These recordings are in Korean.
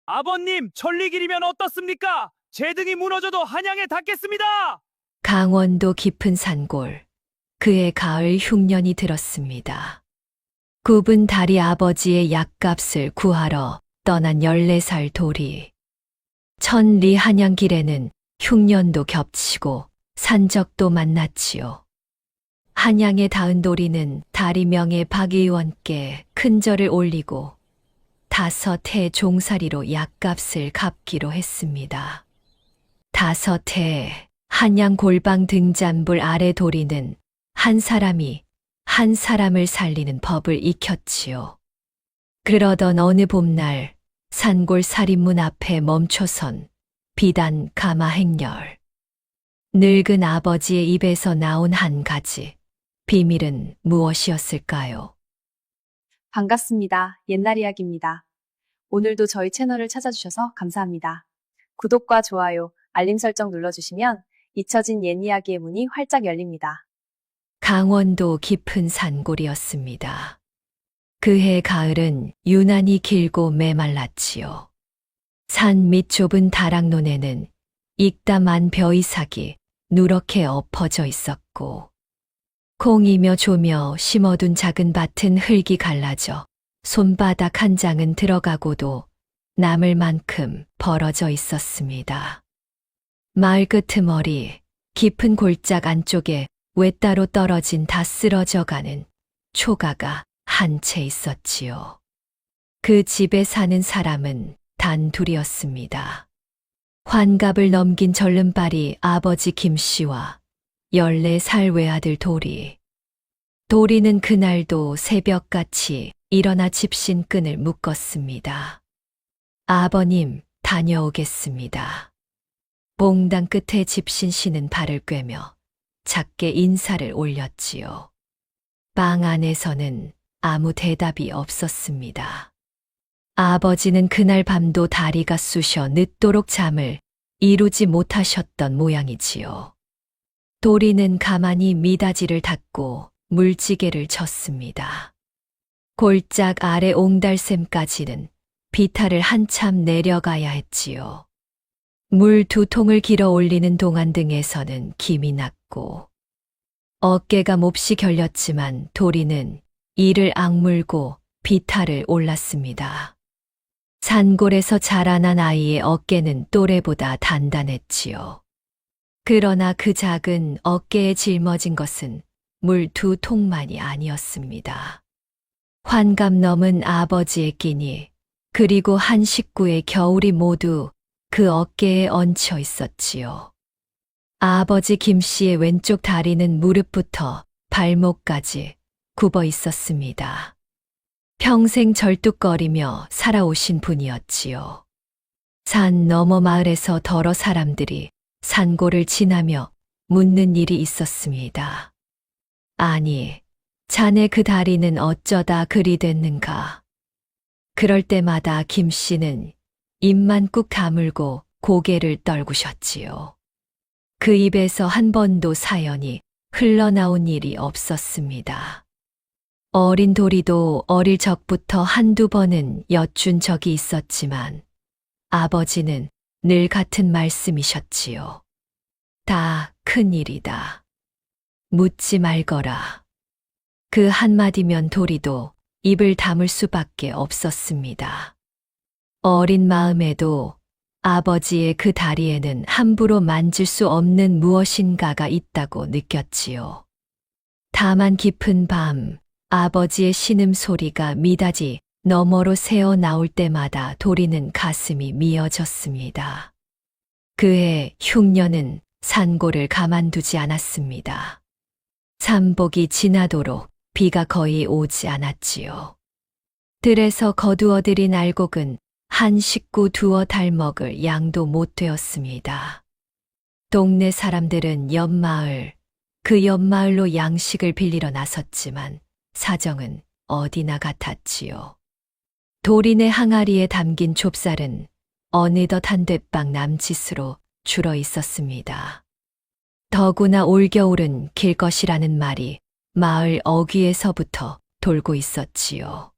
아버님, 천리길이면 어떻습니까? 제 등이 무너져도 한양에 닿겠습니다. 강원도 깊은 산골. 그의 가을 흉년이 들었습니다. 굽은 다리 아버지의 약값을 구하러 떠난 14살 도리. 천리 한양길에는 흉년도 겹치고 산적도 만났지요. 한양에 닿은 도리는 다리명의 박 의원께 큰 절을 올리고 5해 종살이로 약값을 갚기로 했습니다. 5해 한양 골방 등잔불 아래 도리는 한 사람이 한 사람을 살리는 법을 익혔지요. 그러던 어느 봄날 산골 살인문 앞에 멈춰선 비단 가마 행렬. 늙은 아버지의 입에서 나온 한 가지 비밀은 무엇이었을까요? 반갑습니다. 옛날 이야기입니다. 오늘도 저희 채널을 찾아주셔서 감사합니다. 구독과 좋아요, 알림 설정 눌러주시면 잊혀진 옛 이야기의 문이 활짝 열립니다. 강원도 깊은 산골이었습니다. 그해 가을은 유난히 길고 메말랐지요. 산 밑 좁은 다락논에는 익담한 벼이삭이 누렇게 엎어져 있었고, 콩이며 조며 심어둔 작은 밭은 흙이 갈라져 손바닥 한 장은 들어가고도 남을 만큼 벌어져 있었습니다. 마을 끄트머리 깊은 골짝 안쪽에 외따로 떨어진 다 쓰러져가는 초가가 한 채 있었지요. 그 집에 사는 사람은 단 둘이었습니다. 환갑을 넘긴 절름발이 아버지 김씨와 14살 외아들 도리. 도리는 그날도 새벽같이 일어나 집신 끈을 묶었습니다. 아버님, 다녀오겠습니다. 봉당 끝에 집신 씨는 발을 꿰며 작게 인사를 올렸지요. 방 안에서는 아무 대답이 없었습니다. 아버지는 그날 밤도 다리가 쑤셔 늦도록 잠을 이루지 못하셨던 모양이지요. 도리는 가만히 미닫이를 닫고 물지개를 쳤습니다. 골짝 아래 옹달샘까지는 비탈을 한참 내려가야 했지요. 물 2통을 길어 올리는 동안등에서는 김이 났고, 어깨가 몹시 결렸지만 도리는 이를 악물고 비탈을 올랐습니다. 산골에서 자라난 아이의 어깨는 또래보다 단단했지요. 그러나 그 작은 어깨에 짊어진 것은 물 2통만이 아니었습니다. 환갑 넘은 아버지의 끼니, 그리고 한 식구의 겨울이 모두 그 어깨에 얹혀 있었지요. 아버지 김씨의 왼쪽 다리는 무릎부터 발목까지 굽어 있었습니다. 평생 절뚝거리며 살아오신 분이었지요. 산 너머 마을에서 더러 사람들이 산골을 지나며 묻는 일이 있었습니다. 아니, 자네 그 다리는 어쩌다 그리 됐는가? 그럴 때마다 김 씨는 입만 꾹 다물고 고개를 떨구셨지요. 그 입에서 한 번도 사연이 흘러나온 일이 없었습니다. 어린 도리도 어릴 적부터 한두 번은 여쭌 적이 있었지만 아버지는 늘 같은 말씀이셨지요. 다 큰일이다. 묻지 말거라. 그 한마디면 도리도 입을 다물 수밖에 없었습니다. 어린 마음에도 아버지의 그 다리에는 함부로 만질 수 없는 무엇인가가 있다고 느꼈지요. 다만 깊은 밤 아버지의 신음소리가 미닫이 너머로 새어 나올 때마다 도리는 가슴이 미어졌습니다. 그해 흉년은 산골을 가만두지 않았습니다. 삼복이 지나도록 비가 거의 오지 않았지요. 들에서 거두어들인 알곡은 한 식구 두어 달 먹을 양도 못 되었습니다. 동네 사람들은 옆마을, 그 옆마을로 양식을 빌리러 나섰지만 사정은 어디나 같았지요. 도린의 항아리에 담긴 좁쌀은 어느덧 한 돛방 남짓으로 줄어 있었습니다. 더구나 올겨울은 길 것이라는 말이 마을 어귀에서부터 돌고 있었지요.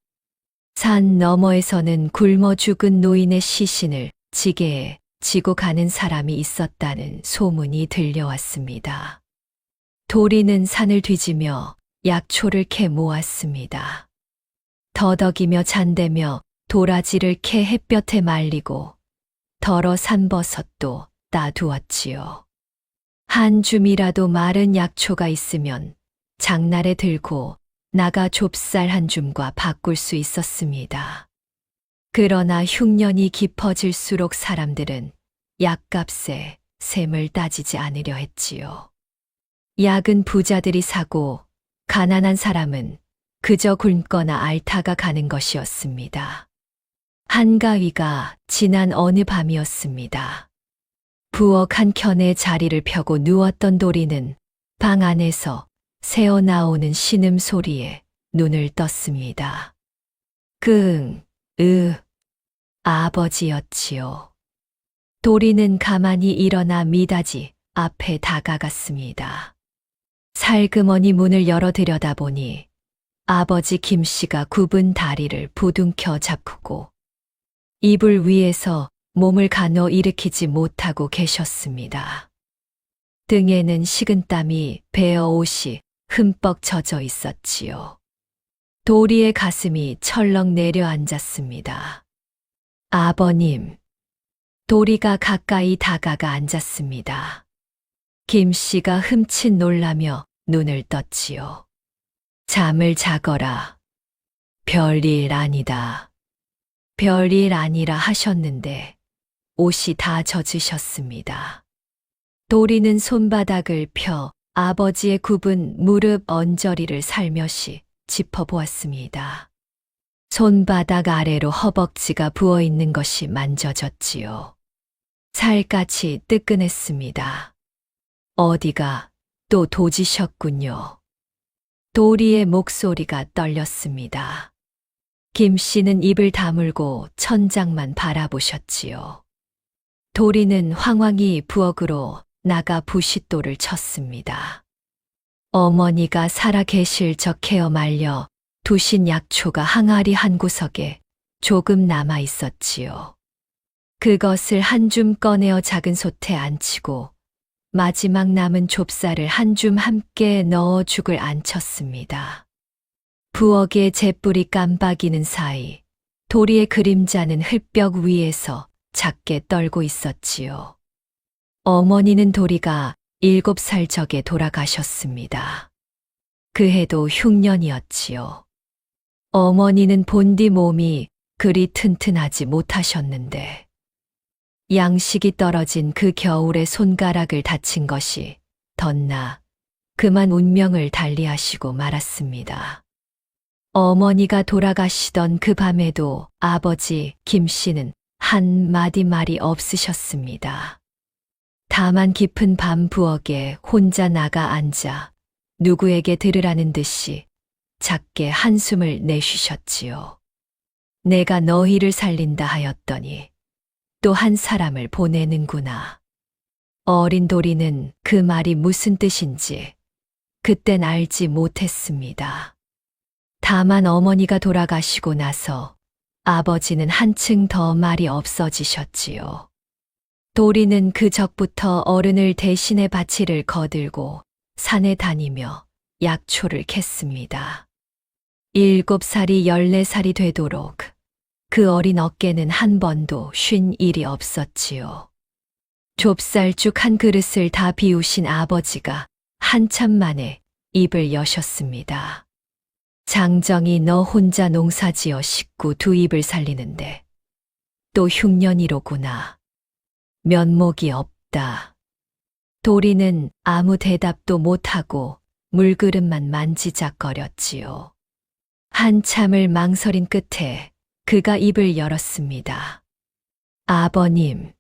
산 너머에서는 굶어 죽은 노인의 시신을 지게에 지고 가는 사람이 있었다는 소문이 들려왔습니다. 도리는 산을 뒤지며 약초를 캐 모았습니다. 더덕이며 잔대며 도라지를 캐 햇볕에 말리고 더러 산버섯도 따두었지요. 한 줌이라도 마른 약초가 있으면 장날에 들고 나가 좁쌀 한 줌과 바꿀 수 있었습니다. 그러나 흉년이 깊어질수록 사람들은 약값에 셈을 따지지 않으려 했지요. 약은 부자들이 사고 가난한 사람은 그저 굶거나 앓다가 가는 것이었습니다. 한가위가 지난 어느 밤이었습니다. 부엌 한켠에 자리를 펴고 누웠던 도리는 방 안에서 새어 나오는 신음소리에 눈을 떴습니다. 아버지였지요. 도리는 가만히 일어나 미닫이 앞에 다가갔습니다. 살그머니 문을 열어 들여다보니 아버지 김씨가 굽은 다리를 부둥켜 잡고 이불 위에서 몸을 가누어 일으키지 못하고 계셨습니다. 등에는 식은땀이 베어 옷이 흠뻑 젖어 있었지요. 도리의 가슴이 철렁 내려앉았습니다. 아버님. 도리가 가까이 다가가 앉았습니다. 김씨가 흠칫 놀라며 눈을 떴지요. 잠을 자거라. 별일 아니다. 별일 아니라 하셨는데 옷이 다 젖으셨습니다. 도리는 손바닥을 펴 아버지의 굽은 무릎 언저리를 살며시 짚어보았습니다. 손바닥 아래로 허벅지가 부어있는 것이 만져졌지요. 살갗이 뜨끈했습니다. 어디가 또 도지셨군요. 도리의 목소리가 떨렸습니다. 김씨는 입을 다물고 천장만 바라보셨지요. 도리는 황황히 부엌으로 나가 부싯돌을 쳤습니다. 어머니가 살아 계실 적 케어 말려 두신 약초가 항아리 한 구석에 조금 남아 있었지요. 그것을 한 줌 꺼내어 작은 솥에 앉히고 마지막 남은 좁쌀을 한 줌 함께 넣어 죽을 안쳤습니다. 부엌의 잿불이 깜박이는 사이 도리의 그림자는 흙벽 위에서 작게 떨고 있었지요. 어머니는 도리가 7살 적에 돌아가셨습니다. 그 해도 흉년이었지요. 어머니는 본디 몸이 그리 튼튼하지 못하셨는데 양식이 떨어진 그 겨울에 손가락을 다친 것이 덧나 그만 운명을 달리하시고 말았습니다. 어머니가 돌아가시던 그 밤에도 아버지 김씨는 한마디 말이 없으셨습니다. 다만 깊은 밤 부엌에 혼자 나가 앉아 누구에게 들으라는 듯이 작게 한숨을 내쉬셨지요. 내가 너희를 살린다 하였더니 또 한 사람을 보내는구나. 어린 도리는 그 말이 무슨 뜻인지 그땐 알지 못했습니다. 다만 어머니가 돌아가시고 나서 아버지는 한층 더 말이 없어지셨지요. 도리는 그 적부터 어른을 대신해 바치를 거들고 산에 다니며 약초를 캤습니다. 7살이 14살이 되도록 그 어린 어깨는 한 번도 쉰 일이 없었지요. 좁쌀죽 한 그릇을 다 비우신 아버지가 한참 만에 입을 여셨습니다. 장정이 너 혼자 농사지어 식구 2입을 살리는데 또 흉년이로구나. 면목이 없다. 도리는 아무 대답도 못하고 물그릇만 만지작거렸지요. 한참을 망설인 끝에 그가 입을 열었습니다. 아버님.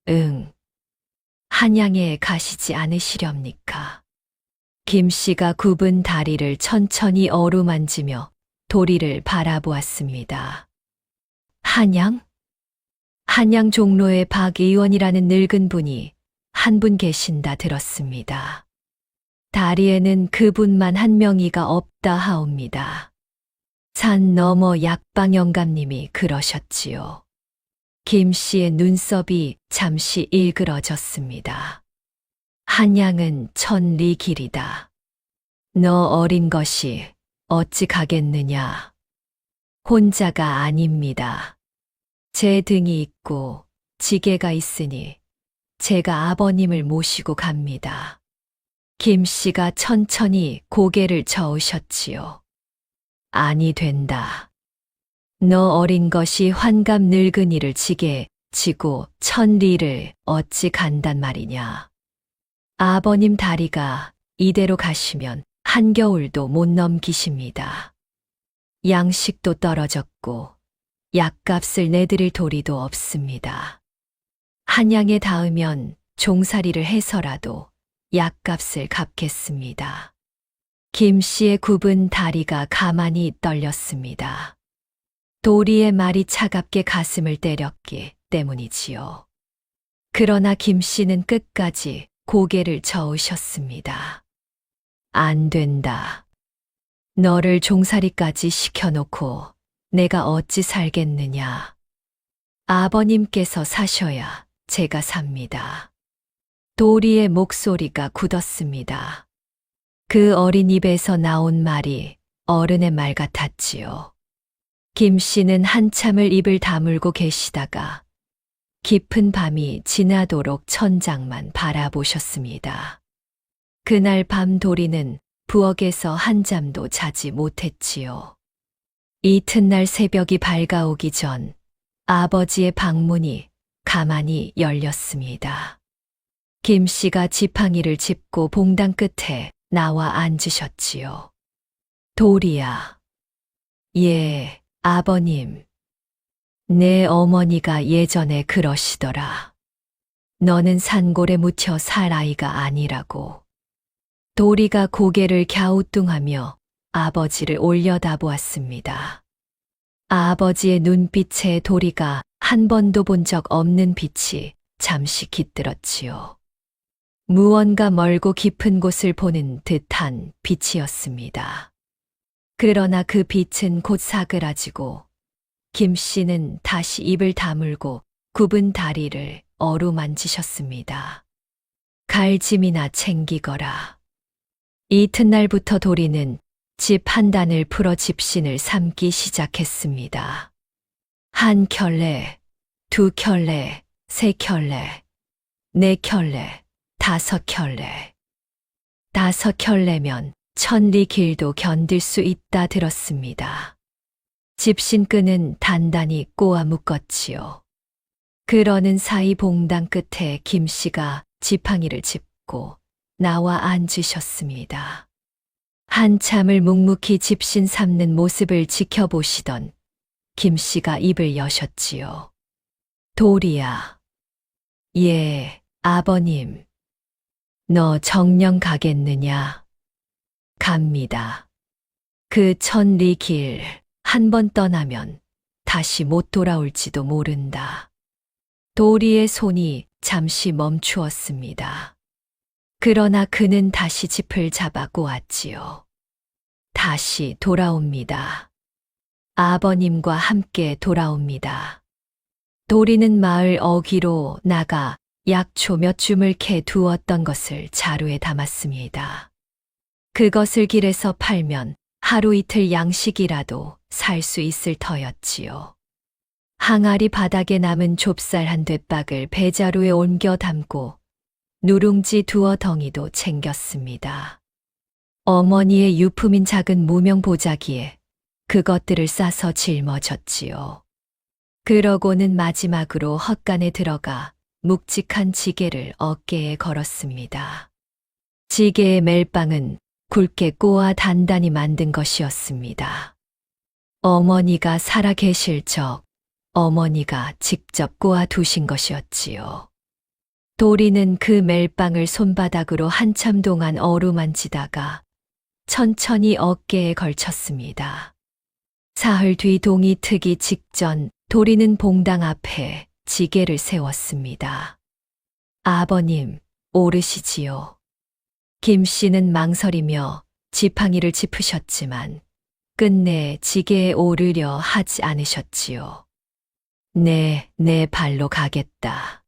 응. 한양에 가시지 않으시렵니까? 김씨가 굽은 다리를 천천히 어루만지며 도리를 바라보았습니다. 한양? 한양 종로의 박 의원이라는 늙은 분이 한 분 계신다 들었습니다. 다리에는 그분만 한 명이가 없다 하옵니다. 산 너머 약방 영감님이 그러셨지요. 김 씨의 눈썹이 잠시 일그러졌습니다. 한양은 천리 길이다. 너 어린 것이 어찌 가겠느냐. 혼자가 아닙니다. 제 등이 있고 지게가 있으니 제가 아버님을 모시고 갑니다. 김 씨가 천천히 고개를 저으셨지요. 아니 된다. 너 어린 것이 환갑 늙은이를 지게 지고 천리를 어찌 간단 말이냐. 아버님 다리가 이대로 가시면 한겨울도 못 넘기십니다. 양식도 떨어졌고 약값을 내드릴 도리도 없습니다. 한양에 닿으면 종살이를 해서라도 약값을 갚겠습니다. 김 씨의 굽은 다리가 가만히 떨렸습니다. 도리의 말이 차갑게 가슴을 때렸기 때문이지요. 그러나 김 씨는 끝까지 고개를 저으셨습니다. 안 된다. 너를 종살이까지 시켜놓고 내가 어찌 살겠느냐. 아버님께서 사셔야 제가 삽니다. 도리의 목소리가 굳었습니다. 그 어린 입에서 나온 말이 어른의 말 같았지요. 김 씨는 한참을 입을 다물고 계시다가 깊은 밤이 지나도록 천장만 바라보셨습니다. 그날 밤 도리는 부엌에서 한잠도 자지 못했지요. 이튿날 새벽이 밝아오기 전 아버지의 방문이 가만히 열렸습니다. 김 씨가 지팡이를 짚고 봉당 끝에 나와 앉으셨지요. 도리야. 예, 아버님. 내 어머니가 예전에 그러시더라. 너는 산골에 묻혀 살 아이가 아니라고. 도리가 고개를 갸우뚱하며 아버지를 올려다보았습니다. 아버지의 눈빛에 도리가 한 번도 본 적 없는 빛이 잠시 깃들었지요. 무언가 멀고 깊은 곳을 보는 듯한 빛이었습니다. 그러나 그 빛은 곧 사그라지고 김 씨는 다시 입을 다물고 굽은 다리를 어루만지셨습니다. 갈짐이나 챙기거라. 이튿날부터 도리는 집 한 단을 풀어 집신을 삶기 시작했습니다. 한 켤레, 두 켤레, 세 켤레, 네 켤레, 다섯 켤레. 다섯 켤레면 천리 길도 견딜 수 있다 들었습니다. 집신끈은 단단히 꼬아 묶었지요. 그러는 사이 봉당 끝에 김 씨가 지팡이를 짚고 나와 앉으셨습니다. 한참을 묵묵히 집신 삶는 모습을 지켜보시던 김 씨가 입을 여셨지요. 도리야. 예, 아버님. 너 정령 가겠느냐? 갑니다. 그 천리 길 한 번 떠나면 다시 못 돌아올지도 모른다. 도리의 손이 잠시 멈추었습니다. 그러나 그는 다시 짚을 잡아 꼬았지요. 다시 돌아옵니다. 아버님과 함께 돌아옵니다. 도리는 마을 어귀로 나가 약초 몇 줌을 캐 두었던 것을 자루에 담았습니다. 그것을 길에서 팔면 하루 이틀 양식이라도 살 수 있을 터였지요. 항아리 바닥에 남은 좁쌀 한 돛박을 배자루에 옮겨 담고 누룽지 두어 덩이도 챙겼습니다. 어머니의 유품인 작은 무명 보자기에 그것들을 싸서 짊어졌지요. 그러고는 마지막으로 헛간에 들어가 묵직한 지게를 어깨에 걸었습니다. 지게의 멜빵은 굵게 꼬아 단단히 만든 것이었습니다. 어머니가 살아 계실 적 어머니가 직접 꼬아 두신 것이었지요. 도리는 그 멜빵을 손바닥으로 한참 동안 어루만지다가 천천히 어깨에 걸쳤습니다. 사흘 뒤 동이 트기 직전 도리는 봉당 앞에 지게를 세웠습니다. 아버님, 오르시지요. 김 씨는 망설이며 지팡이를 짚으셨지만 끝내 지게에 오르려 하지 않으셨지요. 네, 내 발로 가겠다.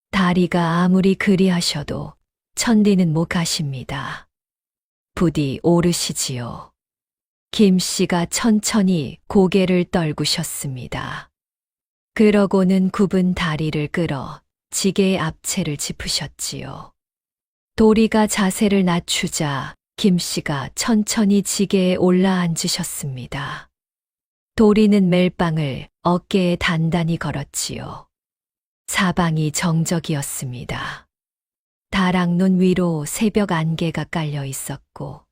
다리가 아무리 그리하셔도 천리는 못 가십니다. 부디 오르시지요. 김 씨가 천천히 고개를 떨구셨습니다. 그러고는 굽은 다리를 끌어 지게의 앞채를 짚으셨지요. 도리가 자세를 낮추자 김 씨가 천천히 지게에 올라앉으셨습니다. 도리는 멜빵을 어깨에 단단히 걸었지요. 사방이 정적이었습니다. 다락눈 위로 새벽 안개가 깔려 있었고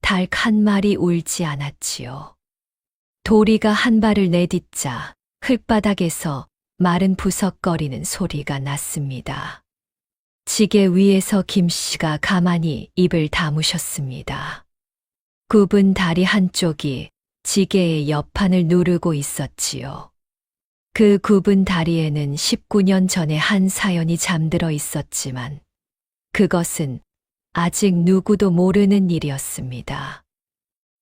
닭 한 마리 울지 않았지요. 도리가 한 발을 내딛자 흙바닥에서 마른 부석거리는 소리가 났습니다. 지게 위에서 김 씨가 가만히 입을 다무셨습니다. 굽은 다리 한쪽이 지게의 옆판을 누르고 있었지요. 그 굽은 다리에는 19년 전에 한 사연이 잠들어 있었지만 그것은 아직 누구도 모르는 일이었습니다.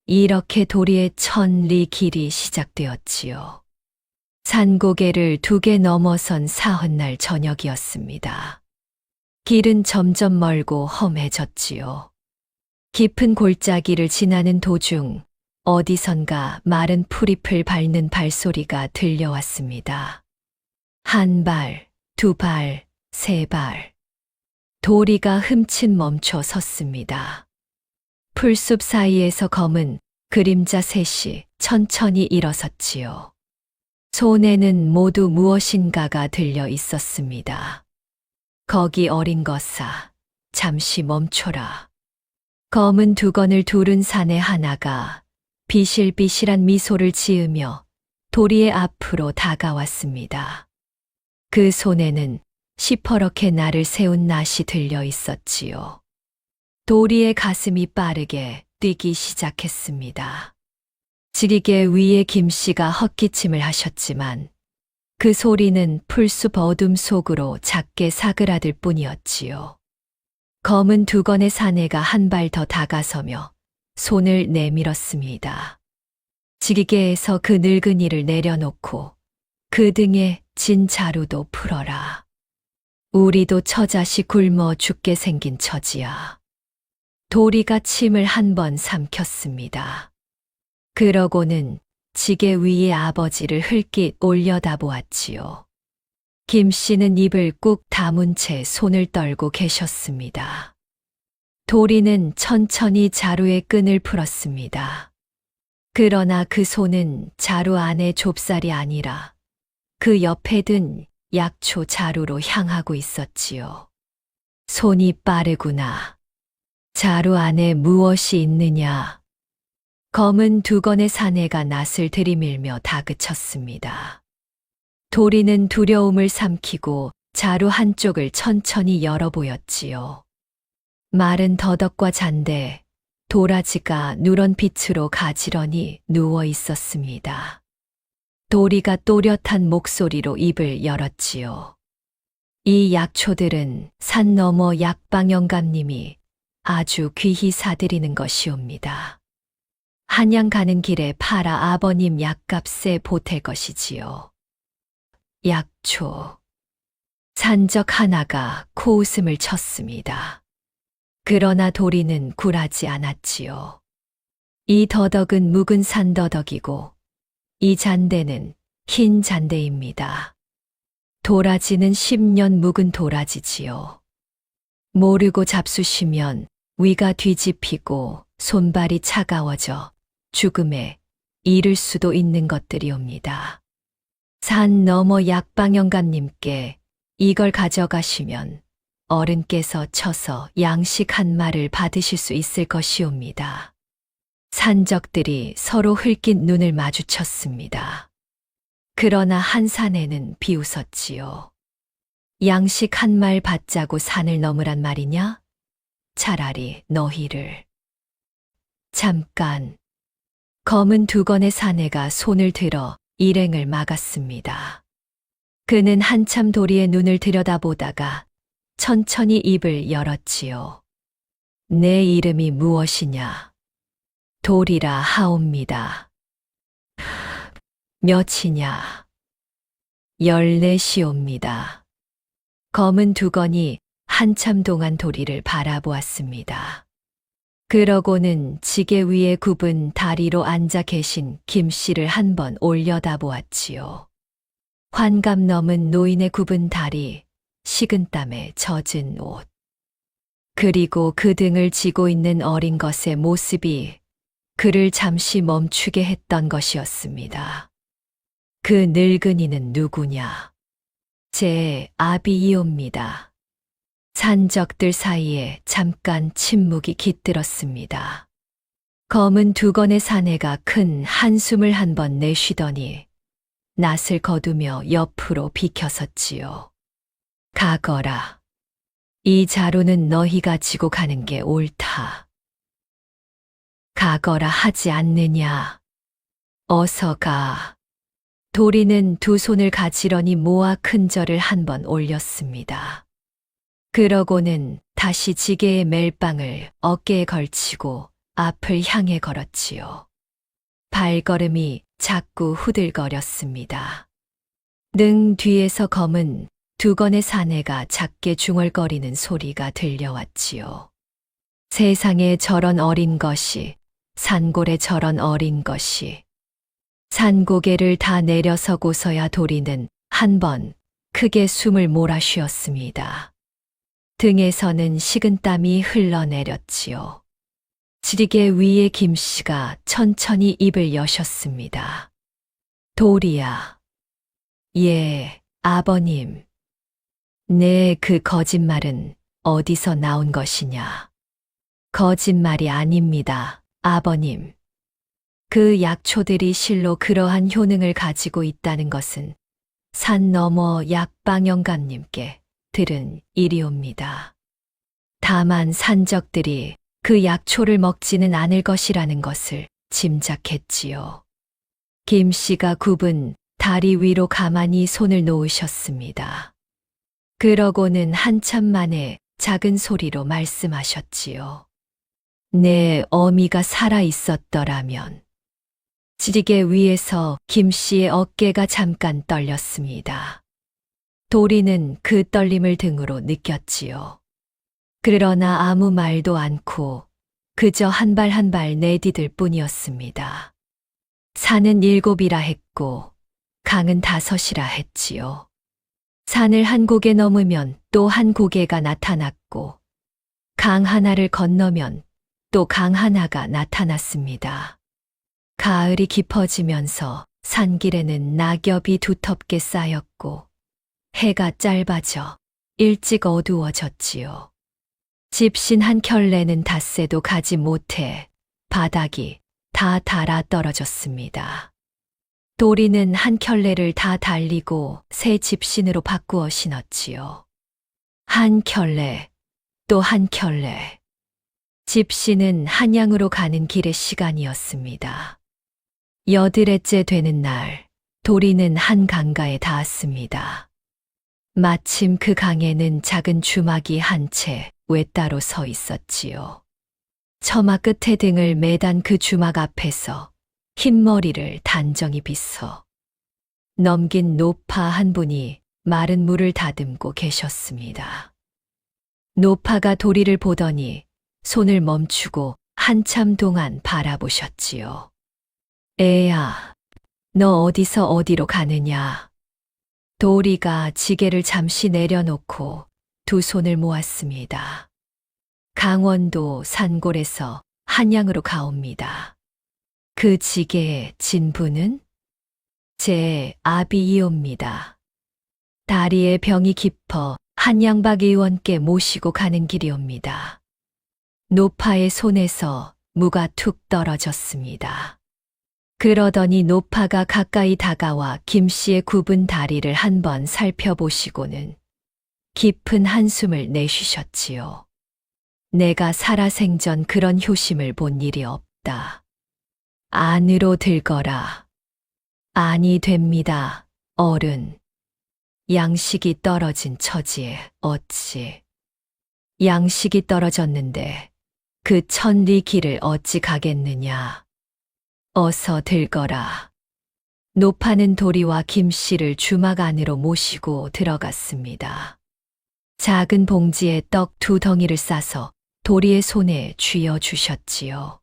이렇게 도리의 천리 길이 시작되었지요. 산고개를 2개 넘어선 사헌날 저녁이었습니다. 길은 점점 멀고 험해졌지요. 깊은 골짜기를 지나는 도중 어디선가 마른 풀잎을 밟는 발소리가 들려왔습니다. 한 발, 2발, 3발. 도리가 흠칫 멈춰 섰습니다. 풀숲 사이에서 검은 그림자 셋이 천천히 일어섰지요. 손에는 모두 무엇인가가 들려 있었습니다. 거기 어린 것아, 잠시 멈춰라. 검은 두건을 두른 사내 하나가 비실비실한 미소를 지으며 도리의 앞으로 다가왔습니다. 그 손에는 시퍼렇게 날을 세운 낫이 들려 있었지요. 도리의 가슴이 빠르게 뛰기 시작했습니다. 지리개 위에 김 씨가 헛기침을 하셨지만 그 소리는 풀숲 어둠 속으로 작게 사그라들 뿐이었지요. 검은 두건의 사내가 한 발 더 다가서며 손을 내밀었습니다. 지리개에서 그 늙은이를 내려놓고 그 등에 진 자루도 풀어라. 우리도 처자식 굶어 죽게 생긴 처지야. 도리가 침을 한 번 삼켰습니다. 그러고는 지게 위에 아버지를 흘낏 올려다보았지요. 김 씨는 입을 꾹 다문 채 손을 떨고 계셨습니다. 도리는 천천히 자루의 끈을 풀었습니다. 그러나 그 손은 자루 안의 좁쌀이 아니라 그 옆에 든 약초 자루로 향하고 있었지요. 손이 빠르구나. 자루 안에 무엇이 있느냐. 검은 두건의 사내가 낫을 들이밀며 다그쳤습니다. 도리는 두려움을 삼키고 자루 한쪽을 천천히 열어보였지요. 마른 더덕과 잔대, 도라지가 누런 빛으로 가지런히 누워 있었습니다. 도리가 또렷한 목소리로 입을 열었지요. 이 약초들은 산 너머 약방영감님이 아주 귀히 사드리는 것이옵니다. 한양 가는 길에 팔아 아버님 약값에 보탤 것이지요. 약초. 산적 하나가 코웃음을 쳤습니다. 그러나 도리는 굴하지 않았지요. 이 더덕은 묵은 산더덕이고 이 잔대는 흰 잔대입니다. 도라지는 10년 묵은 도라지지요. 모르고 잡수시면 위가 뒤집히고 손발이 차가워져 죽음에 이를 수도 있는 것들이옵니다. 산 너머 약방영감님께 이걸 가져가시면 어른께서 쳐서 양식 한 말을 받으실 수 있을 것이옵니다. 산적들이 서로 흘낏 눈을 마주쳤습니다. 그러나 한 사내는 비웃었지요. 양식 한 말 받자고 산을 넘으란 말이냐? 차라리 너희를. 잠깐. 검은 두건의 사내가 손을 들어 일행을 막았습니다. 그는 한참 도리의 눈을 들여다보다가 천천히 입을 열었지요. 내 이름이 무엇이냐? 돌이라 하옵니다. 몇이냐? 14시옵니다. 검은 두건이 한참 동안 도리를 바라보았습니다. 그러고는 지게 위에 굽은 다리로 앉아 계신 김씨를 한번 올려다보았지요. 환갑 넘은 노인의 굽은 다리, 식은땀에 젖은 옷. 그리고 그 등을 지고 있는 어린 것의 모습이 그를 잠시 멈추게 했던 것이었습니다. 그 늙은이는 누구냐? 제 아비이옵니다. 산적들 사이에 잠깐 침묵이 깃들었습니다. 검은 두건의 사내가 큰 한숨을 한번 내쉬더니 낯을 거두며 옆으로 비켜섰지요. 가거라. 이 자루는 너희가 지고 가는 게 옳다. 가거라 하지 않느냐. 어서 가. 도리는 두 손을 가지런히 모아 큰 절을 한번 올렸습니다. 그러고는 다시 지게의 멜빵을 어깨에 걸치고 앞을 향해 걸었지요. 발걸음이 자꾸 후들거렸습니다. 능 뒤에서 검은 두건의 사내가 작게 중얼거리는 소리가 들려왔지요. 세상에 저런 어린 것이, 산골에 저런 어린 것이. 산고개를 다 내려서고서야 도리는 한번 크게 숨을 몰아쉬었습니다. 등에서는 식은땀이 흘러내렸지요. 지리개 위에 김씨가 천천히 입을 여셨습니다. 도리야. 예, 아버님. 네, 그 거짓말은 어디서 나온 것이냐? 거짓말이 아닙니다, 아버님. 그 약초들이 실로 그러한 효능을 가지고 있다는 것은 산 너머 약방영감님께 들은 일이옵니다. 다만 산적들이 그 약초를 먹지는 않을 것이라는 것을 짐작했지요. 김씨가 굽은 다리 위로 가만히 손을 놓으셨습니다. 그러고는 한참 만에 작은 소리로 말씀하셨지요. 내 어미가 살아 있었더라면. 지리개 위에서 김씨의 어깨가 잠깐 떨렸습니다. 도리는 그 떨림을 등으로 느꼈지요. 그러나 아무 말도 않고 그저 한 발 한 발 내디딜 뿐이었습니다. 산은 7이라 했고 강은 5이라 했지요. 산을 한 고개 넘으면 또 한 고개가 나타났고 강 하나를 건너면 또 강 하나가 나타났습니다. 가을이 깊어지면서 산길에는 낙엽이 두텁게 쌓였고 해가 짧아져 일찍 어두워졌지요. 집신 한 켤레는 닷새도 가지 못해 바닥이 다 닳아 떨어졌습니다. 도리는 한 켤레를 다 달리고 새 집신으로 바꾸어 신었지요. 한 켤레, 또 한 켤레. 집신은 한양으로 가는 길의 시간이었습니다. 8일째 되는 날, 도리는 한 강가에 닿았습니다. 마침 그 강에는 작은 주막이 한 채 외따로 서 있었지요. 처마 끝에 등을 매단 그 주막 앞에서 흰머리를 단정히 빗어 넘긴 노파 한 분이 마른 물을 다듬고 계셨습니다. 노파가 도리를 보더니 손을 멈추고 한참 동안 바라보셨지요. 애야, 너 어디서 어디로 가느냐? 도리가 지게를 잠시 내려놓고 두 손을 모았습니다. 강원도 산골에서 한양으로 가옵니다. 그 지게의 진부는 제 아비이옵니다. 다리에 병이 깊어 한양박 의원께 모시고 가는 길이옵니다. 노파의 손에서 무가 툭 떨어졌습니다. 그러더니 노파가 가까이 다가와 김씨의 굽은 다리를 한번 살펴보시고는 깊은 한숨을 내쉬셨지요. 내가 살아생전 그런 효심을 본 일이 없다. 안으로 들거라. 아니 됩니다, 어른. 양식이 떨어진 처지에 어찌. 양식이 떨어졌는데 그 천리 길을 어찌 가겠느냐. 어서 들거라. 노파는 도리와 김씨를 주막 안으로 모시고 들어갔습니다. 작은 봉지에 떡 2덩이를 싸서 도리의 손에 쥐어 주셨지요.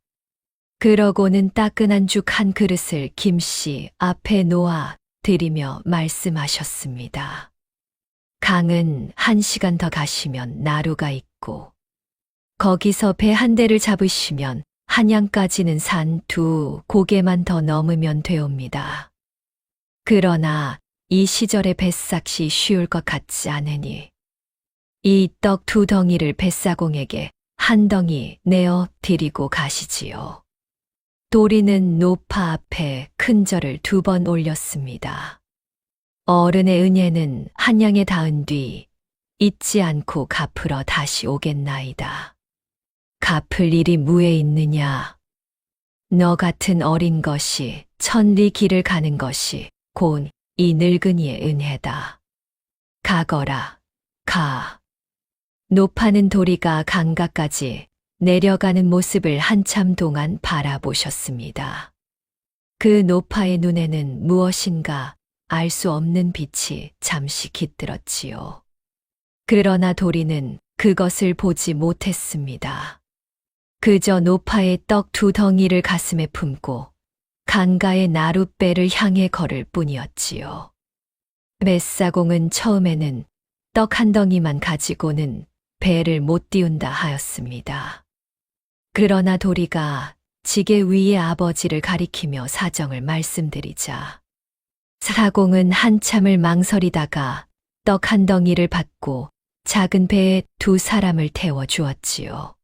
그러고는 따끈한 죽 1그릇을 김씨 앞에 놓아 드리며 말씀하셨습니다. 강은 1시간 더 가시면 나루가 있고 거기서 배 한 대를 잡으시면 한양까지는 산 2고개만 더 넘으면 되옵니다. 그러나 이 시절에 뱃삭시 쉬울 것 같지 않으니 이 떡 2덩이를 뱃사공에게 1덩이 내어 드리고 가시지요. 도리는 노파 앞에 큰 절을 2번 올렸습니다. 어른의 은혜는 한양에 닿은 뒤 잊지 않고 갚으러 다시 오겠나이다. 갚을 일이 무에 있느냐. 너 같은 어린 것이 천리 길을 가는 것이 곧 이 늙은이의 은혜다. 가거라, 가. 노파는 도리가 강가까지 내려가는 모습을 한참 동안 바라보셨습니다. 그 노파의 눈에는 무엇인가 알 수 없는 빛이 잠시 깃들었지요. 그러나 도리는 그것을 보지 못했습니다. 그저 노파의 떡 2덩이를 가슴에 품고 강가의 나룻배를 향해 걸을 뿐이었지요. 뱃사공은 처음에는 떡 1덩이만 가지고는 배를 못 띄운다 하였습니다. 그러나 도리가 지게 위의 아버지를 가리키며 사정을 말씀드리자 사공은 한참을 망설이다가 떡 1덩이를 받고 작은 배에 2사람을 태워 주었지요.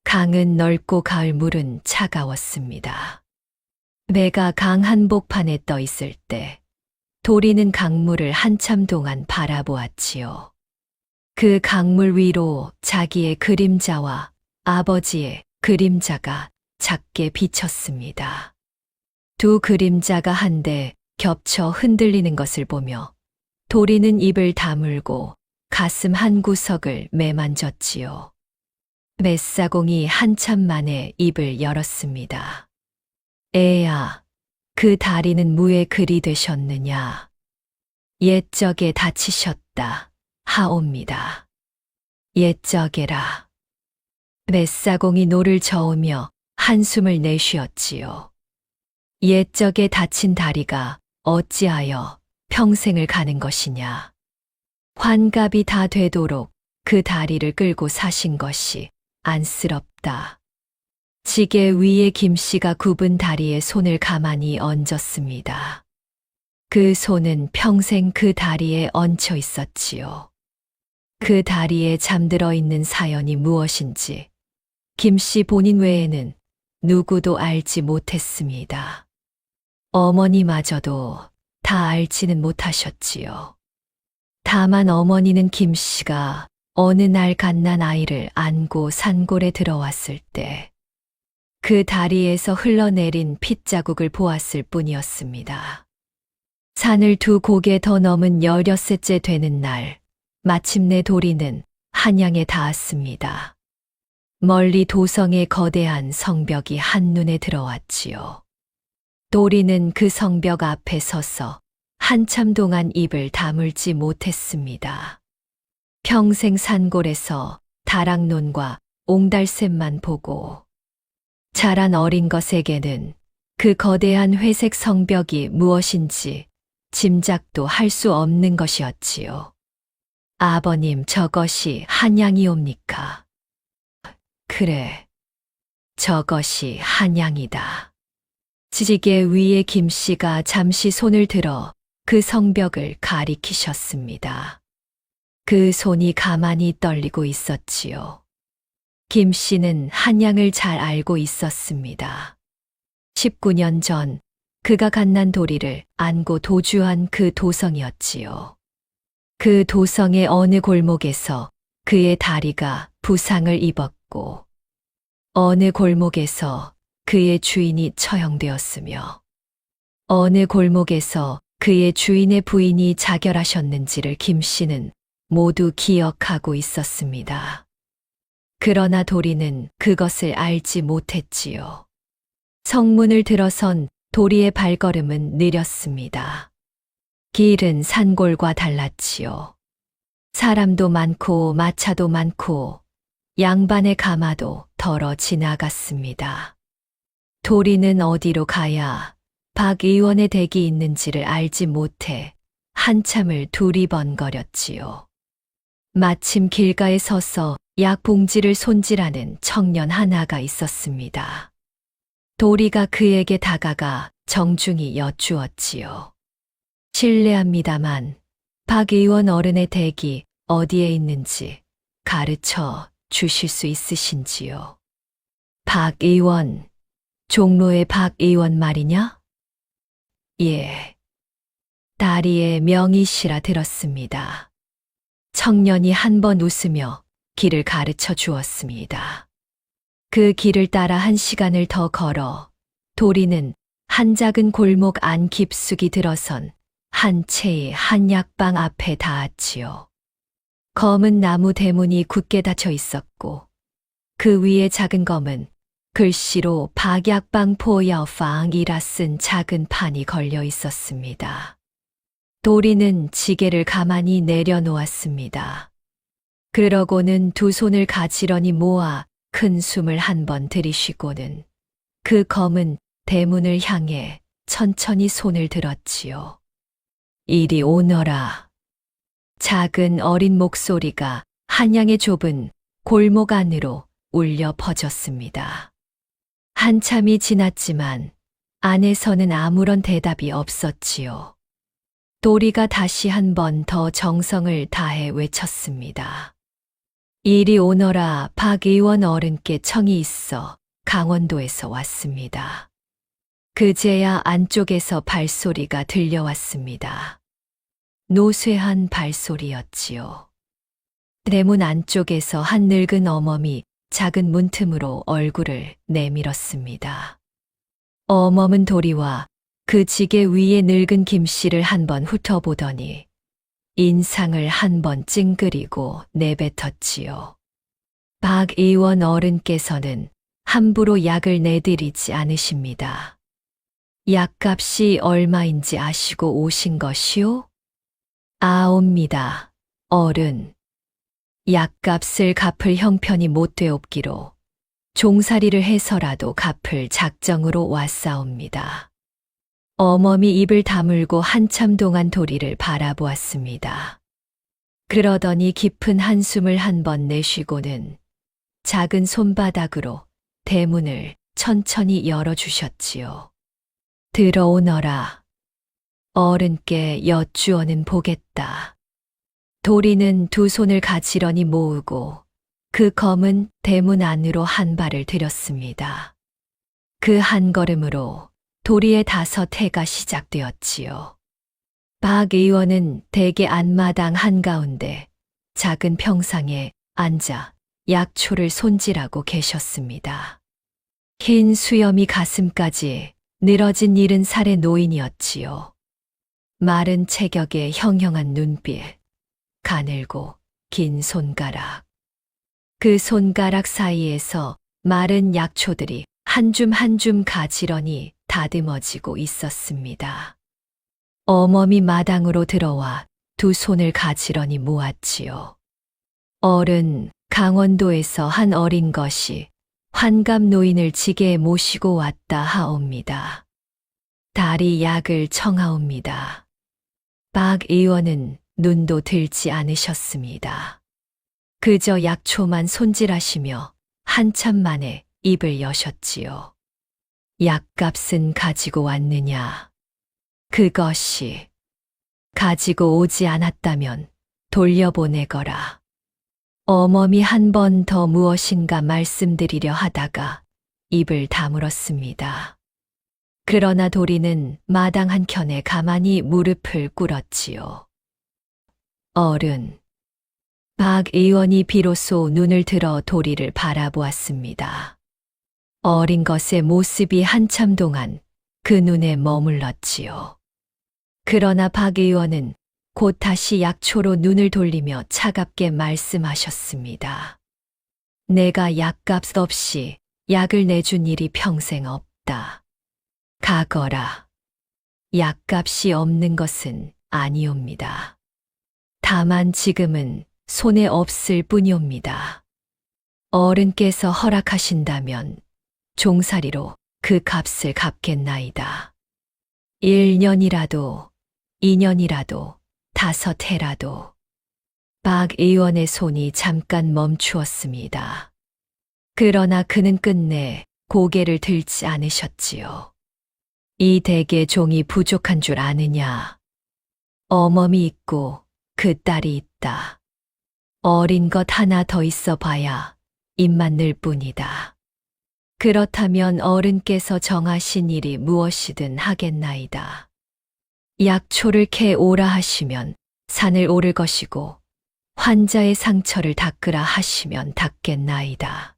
강은 넓고 가을 물은 차가웠습니다. 배가 강 한복판에 떠 있을 때 도리는 강물을 한참 동안 바라보았지요. 그 강물 위로 자기의 그림자와 아버지의 그림자가 작게 비쳤습니다. 2 그림자가 한데 겹쳐 흔들리는 것을 보며 도리는 입을 다물고 가슴 한 구석을 매만졌지요. 뱃사공이 한참 만에 입을 열었습니다. 애야, 그 다리는 무에 그리 되셨느냐. 옛적에 다치셨다 하옵니다. 옛적에라. 뱃사공이 노를 저으며 한숨을 내쉬었지요. 옛적에 다친 다리가 어찌하여 평생을 가는 것이냐. 환갑이 다 되도록 그 다리를 끌고 사신 것이 안쓰럽다. 지게 위에 김씨가 굽은 다리에 손을 가만히 얹었습니다. 그 손은 평생 그 다리에 얹혀 있었지요. 그 다리에 잠들어 있는 사연이 무엇인지 김씨 본인 외에는 누구도 알지 못했습니다. 어머니마저도 다 알지는 못하셨지요. 다만 어머니는 김씨가 어느 날 갓난 아이를 안고 산골에 들어왔을 때 그 다리에서 흘러내린 핏자국을 보았을 뿐이었습니다. 산을 2고개 더 넘은 16셋째 되는 날, 마침내 도리는 한양에 닿았습니다. 멀리 도성의 거대한 성벽이 한눈에 들어왔지요. 도리는 그 성벽 앞에 서서 한참 동안 입을 다물지 못했습니다. 평생 산골에서 다락논과 옹달샘만 보고 자란 어린 것에게는 그 거대한 회색 성벽이 무엇인지 짐작도 할 수 없는 것이었지요. 아버님, 저것이 한양이옵니까? 그래, 저것이 한양이다. 지지개 위에 김씨가 잠시 손을 들어 그 성벽을 가리키셨습니다. 그 손이 가만히 떨리고 있었지요. 김씨는 한양을 잘 알고 있었습니다. 19년 전 그가 갓난 도리를 안고 도주한 그 도성이었지요. 그 도성의 어느 골목에서 그의 다리가 부상을 입었고 어느 골목에서 그의 주인이 처형되었으며 어느 골목에서 그의 주인의 부인이 자결하셨는지를 김씨는 모두 기억하고 있었습니다. 그러나 도리는 그것을 알지 못했지요. 성문을 들어선 도리의 발걸음은 느렸습니다. 길은 산골과 달랐지요. 사람도 많고 마차도 많고 양반의 가마도 덜어 지나갔습니다. 도리는 어디로 가야 박 의원의 댁이 있는지를 알지 못해 한참을 두리번거렸지요. 마침 길가에 서서 약 봉지를 손질하는 청년 하나가 있었습니다. 도리가 그에게 다가가 정중히 여쭈었지요. 실례합니다만 박 의원 어른의 댁이 어디에 있는지 가르쳐 주실 수 있으신지요? 박 의원, 종로의 박 의원 말이냐? 예. 다리의 명의시라 들었습니다. 청년이 한 번 웃으며 길을 가르쳐 주었습니다. 그 길을 따라 1시간을 더 걸어 도리는 한 작은 골목 안 깊숙이 들어선 한 채의 한약방 앞에 닿았지요. 검은 나무 대문이 굳게 닫혀 있었고 그 위에 작은 검은 글씨로 박약방 포야방이라 쓴 작은 판이 걸려 있었습니다. 도리는 지게를 가만히 내려놓았습니다. 그러고는 두 손을 가지런히 모아 큰 숨을 한 번 들이쉬고는 그 검은 대문을 향해 천천히 손을 들었지요. 이리 오너라. 작은 어린 목소리가 한양의 좁은 골목 안으로 울려 퍼졌습니다. 한참이 지났지만 안에서는 아무런 대답이 없었지요. 도리가 다시 한 번 더 정성을 다해 외쳤습니다. 이리 오너라. 박 의원 어른께 청이 있어 강원도에서 왔습니다. 그제야 안쪽에서 발소리가 들려왔습니다. 노쇠한 발소리였지요. 대문 안쪽에서 한 늙은 어멈이 작은 문틈으로 얼굴을 내밀었습니다. 어멈은 도리와 그 지게 위에 늙은 김씨를 한 번 훑어보더니 인상을 한 번 찡그리고 내뱉었지요. 박 의원 어른께서는 함부로 약을 내드리지 않으십니다. 약값이 얼마인지 아시고 오신 것이오? 아옵니다, 어른. 약값을 갚을 형편이 못 되옵기로 종살이를 해서라도 갚을 작정으로 왔사옵니다. 어멈이 입을 다물고 한참 동안 도리를 바라보았습니다. 그러더니 깊은 한숨을 한 번 내쉬고는 작은 손바닥으로 대문을 천천히 열어주셨지요. 들어오너라. 어른께 여쭈어는 보겠다. 도리는 두 손을 가지런히 모으고 그 검은 대문 안으로 한 발을 들였습니다. 그 한 걸음으로 도리의 다섯 해가 시작되었지요. 박 의원은 대개 안마당 한가운데 작은 평상에 앉아 약초를 손질하고 계셨습니다. 흰 수염이 가슴까지 늘어진 70살의 노인이었지요. 마른 체격에 형형한 눈빛, 가늘고 긴 손가락. 그 손가락 사이에서 마른 약초들이 한 줌 한 줌 가지런히 다듬어지고 있었습니다. 어멈이 마당으로 들어와 두 손을 가지런히 모았지요. 어른, 강원도에서 한 어린 것이 환갑 노인을 지게에 모시고 왔다 하옵니다. 다리 약을 청하옵니다. 박 의원은 눈도 들지 않으셨습니다. 그저 약초만 손질하시며 한참 만에 입을 여셨지요. 약값은 가지고 왔느냐? 그것이 가지고 오지 않았다면 돌려보내거라. 어멈이 한 번 더 무엇인가 말씀드리려 하다가 입을 다물었습니다. 그러나 도리는 마당 한켠에 가만히 무릎을 꿇었지요. 어른. 박 의원이 비로소 눈을 들어 도리를 바라보았습니다. 어린 것의 모습이 한참 동안 그 눈에 머물렀지요. 그러나 박 의원은 곧 다시 약초로 눈을 돌리며 차갑게 말씀하셨습니다. 내가 약값 없이 약을 내준 일이 평생 없다. 가거라. 약값이 없는 것은 아니옵니다. 다만 지금은 손에 없을 뿐이옵니다. 어른께서 허락하신다면 종살이로 그 값을 갚겠나이다. 1년이라도, 2년이라도, 5해라도. 박 의원의 손이 잠깐 멈추었습니다. 그러나 그는 끝내 고개를 들지 않으셨지요. 이 댁의 종이 부족한 줄 아느냐? 어멈이 있고 그 딸이 있다. 어린 것 하나 더 있어 봐야 입만 늘 뿐이다. 그렇다면 어른께서 정하신 일이 무엇이든 하겠나이다. 약초를 캐 오라 하시면 산을 오를 것이고 환자의 상처를 닦으라 하시면 닦겠나이다.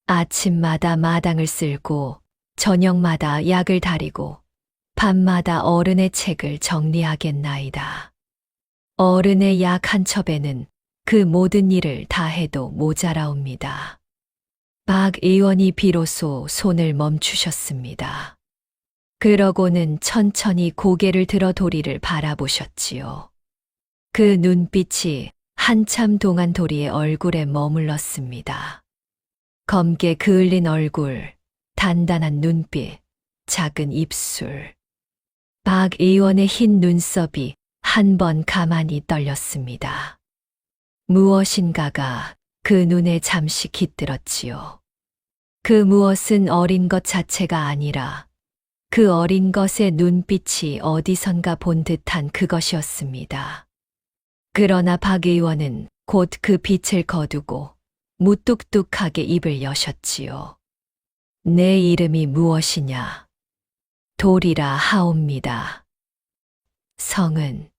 아침마다 마당을 쓸고 저녁마다 약을 다리고 밤마다 어른의 책을 정리하겠나이다. 어른의 약 한 첩에는 그 모든 일을 다 해도 모자라옵니다. 박 의원이 비로소 손을 멈추셨습니다. 그러고는 천천히 고개를 들어 도리를 바라보셨지요. 그 눈빛이 한참 동안 도리의 얼굴에 머물렀습니다. 검게 그을린 얼굴, 단단한 눈빛, 작은 입술. 박 의원의 흰 눈썹이 한 번 가만히 떨렸습니다. 무엇인가가 그 눈에 잠시 깃들었지요. 그 무엇은 어린 것 자체가 아니라 그 어린 것의 눈빛이 어디선가 본 듯한 그것이었습니다. 그러나 박 의원은 곧 그 빛을 거두고 무뚝뚝하게 입을 여셨지요. 내 이름이 무엇이냐? 도리라 하옵니다. 성은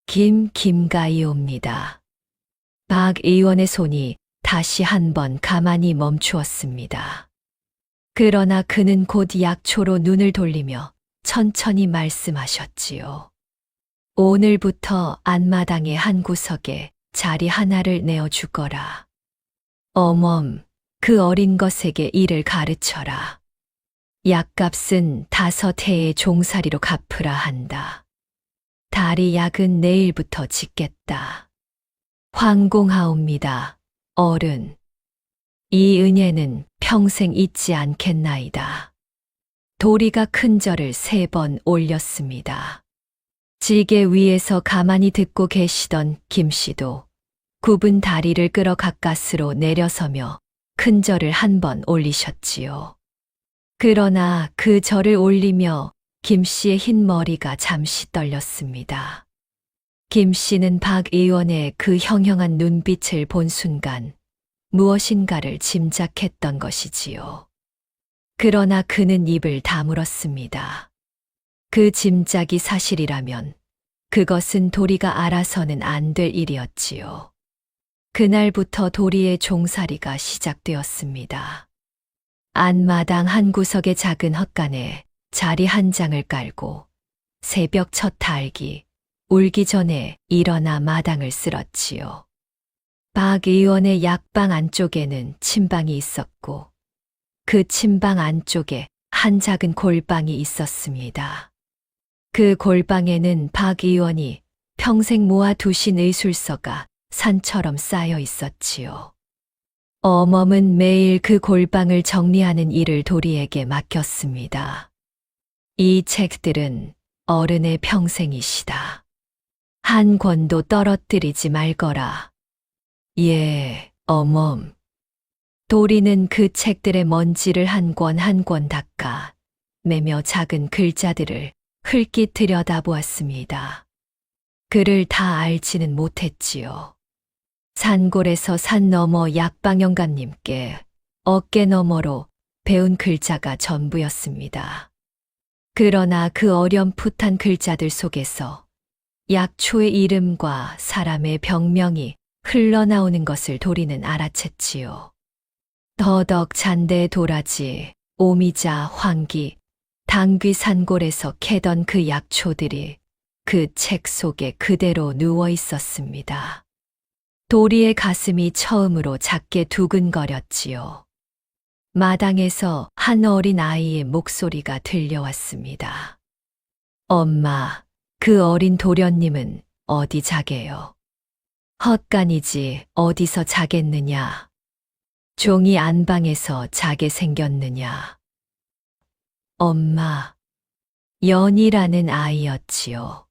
김가이옵니다. 박 의원의 손이 다시 한 번 가만히 멈추었습니다. 그러나 그는 곧 약초로 눈을 돌리며 천천히 말씀하셨지요. 오늘부터 안마당의 한 구석에 자리 하나를 내어주거라. 어멈, 그 어린 것에게 일을 가르쳐라. 약값은 5해의 종살이로 갚으라 한다. 다리 약은 내일부터 짓겠다. 황공하옵니다, 어른. 이 은혜는 평생 잊지 않겠나이다. 도리가 큰 절을 3번 올렸습니다. 지게 위에서 가만히 듣고 계시던 김씨도 굽은 다리를 끌어 가까스로 내려서며 큰 절을 한 번 올리셨지요. 그러나 그 절을 올리며 김씨의 흰 머리가 잠시 떨렸습니다. 김씨는 박 의원의 그 형형한 눈빛을 본 순간 무엇인가를 짐작했던 것이지요. 그러나 그는 입을 다물었습니다. 그 짐작이 사실이라면 그것은 도리가 알아서는 안 될 일이었지요. 그날부터 도리의 종살이가 시작되었습니다. 안마당 한 구석의 작은 헛간에 자리 한 장을 깔고 새벽 첫 달기 울기 전에 일어나 마당을 쓸었지요. 박 의원의 약방 안쪽에는 침방이 있었고 그 침방 안쪽에 한 작은 골방이 있었습니다. 그 골방에는 박 의원이 평생 모아두신 의술서가 산처럼 쌓여 있었지요. 어멈은 매일 그 골방을 정리하는 일을 도리에게 맡겼습니다. 이 책들은 어른의 평생이시다. 한 권도 떨어뜨리지 말거라. 예, 어멈. 도리는 그 책들의 먼지를 한 권 한 권 닦아 매며 작은 글자들을 흘낏 들여다보았습니다. 글을 다 알지는 못했지요. 산골에서 산 너머 약방 영감님께 어깨 너머로 배운 글자가 전부였습니다. 그러나 그 어렴풋한 글자들 속에서 약초의 이름과 사람의 병명이 흘러나오는 것을 도리는 알아챘지요. 더덕, 잔대, 도라지, 오미자, 황기, 당귀 산골에서 캐던 그 약초들이 그 책 속에 그대로 누워 있었습니다. 도리의 가슴이 처음으로 작게 두근거렸지요. 마당에서 한 어린 아이의 목소리가 들려왔습니다. 엄마, 그 어린 도련님은 어디 자게요? 헛간이지 어디서 자겠느냐? 종이 안방에서 자게 생겼느냐? 엄마, 연이라는 아이였지요.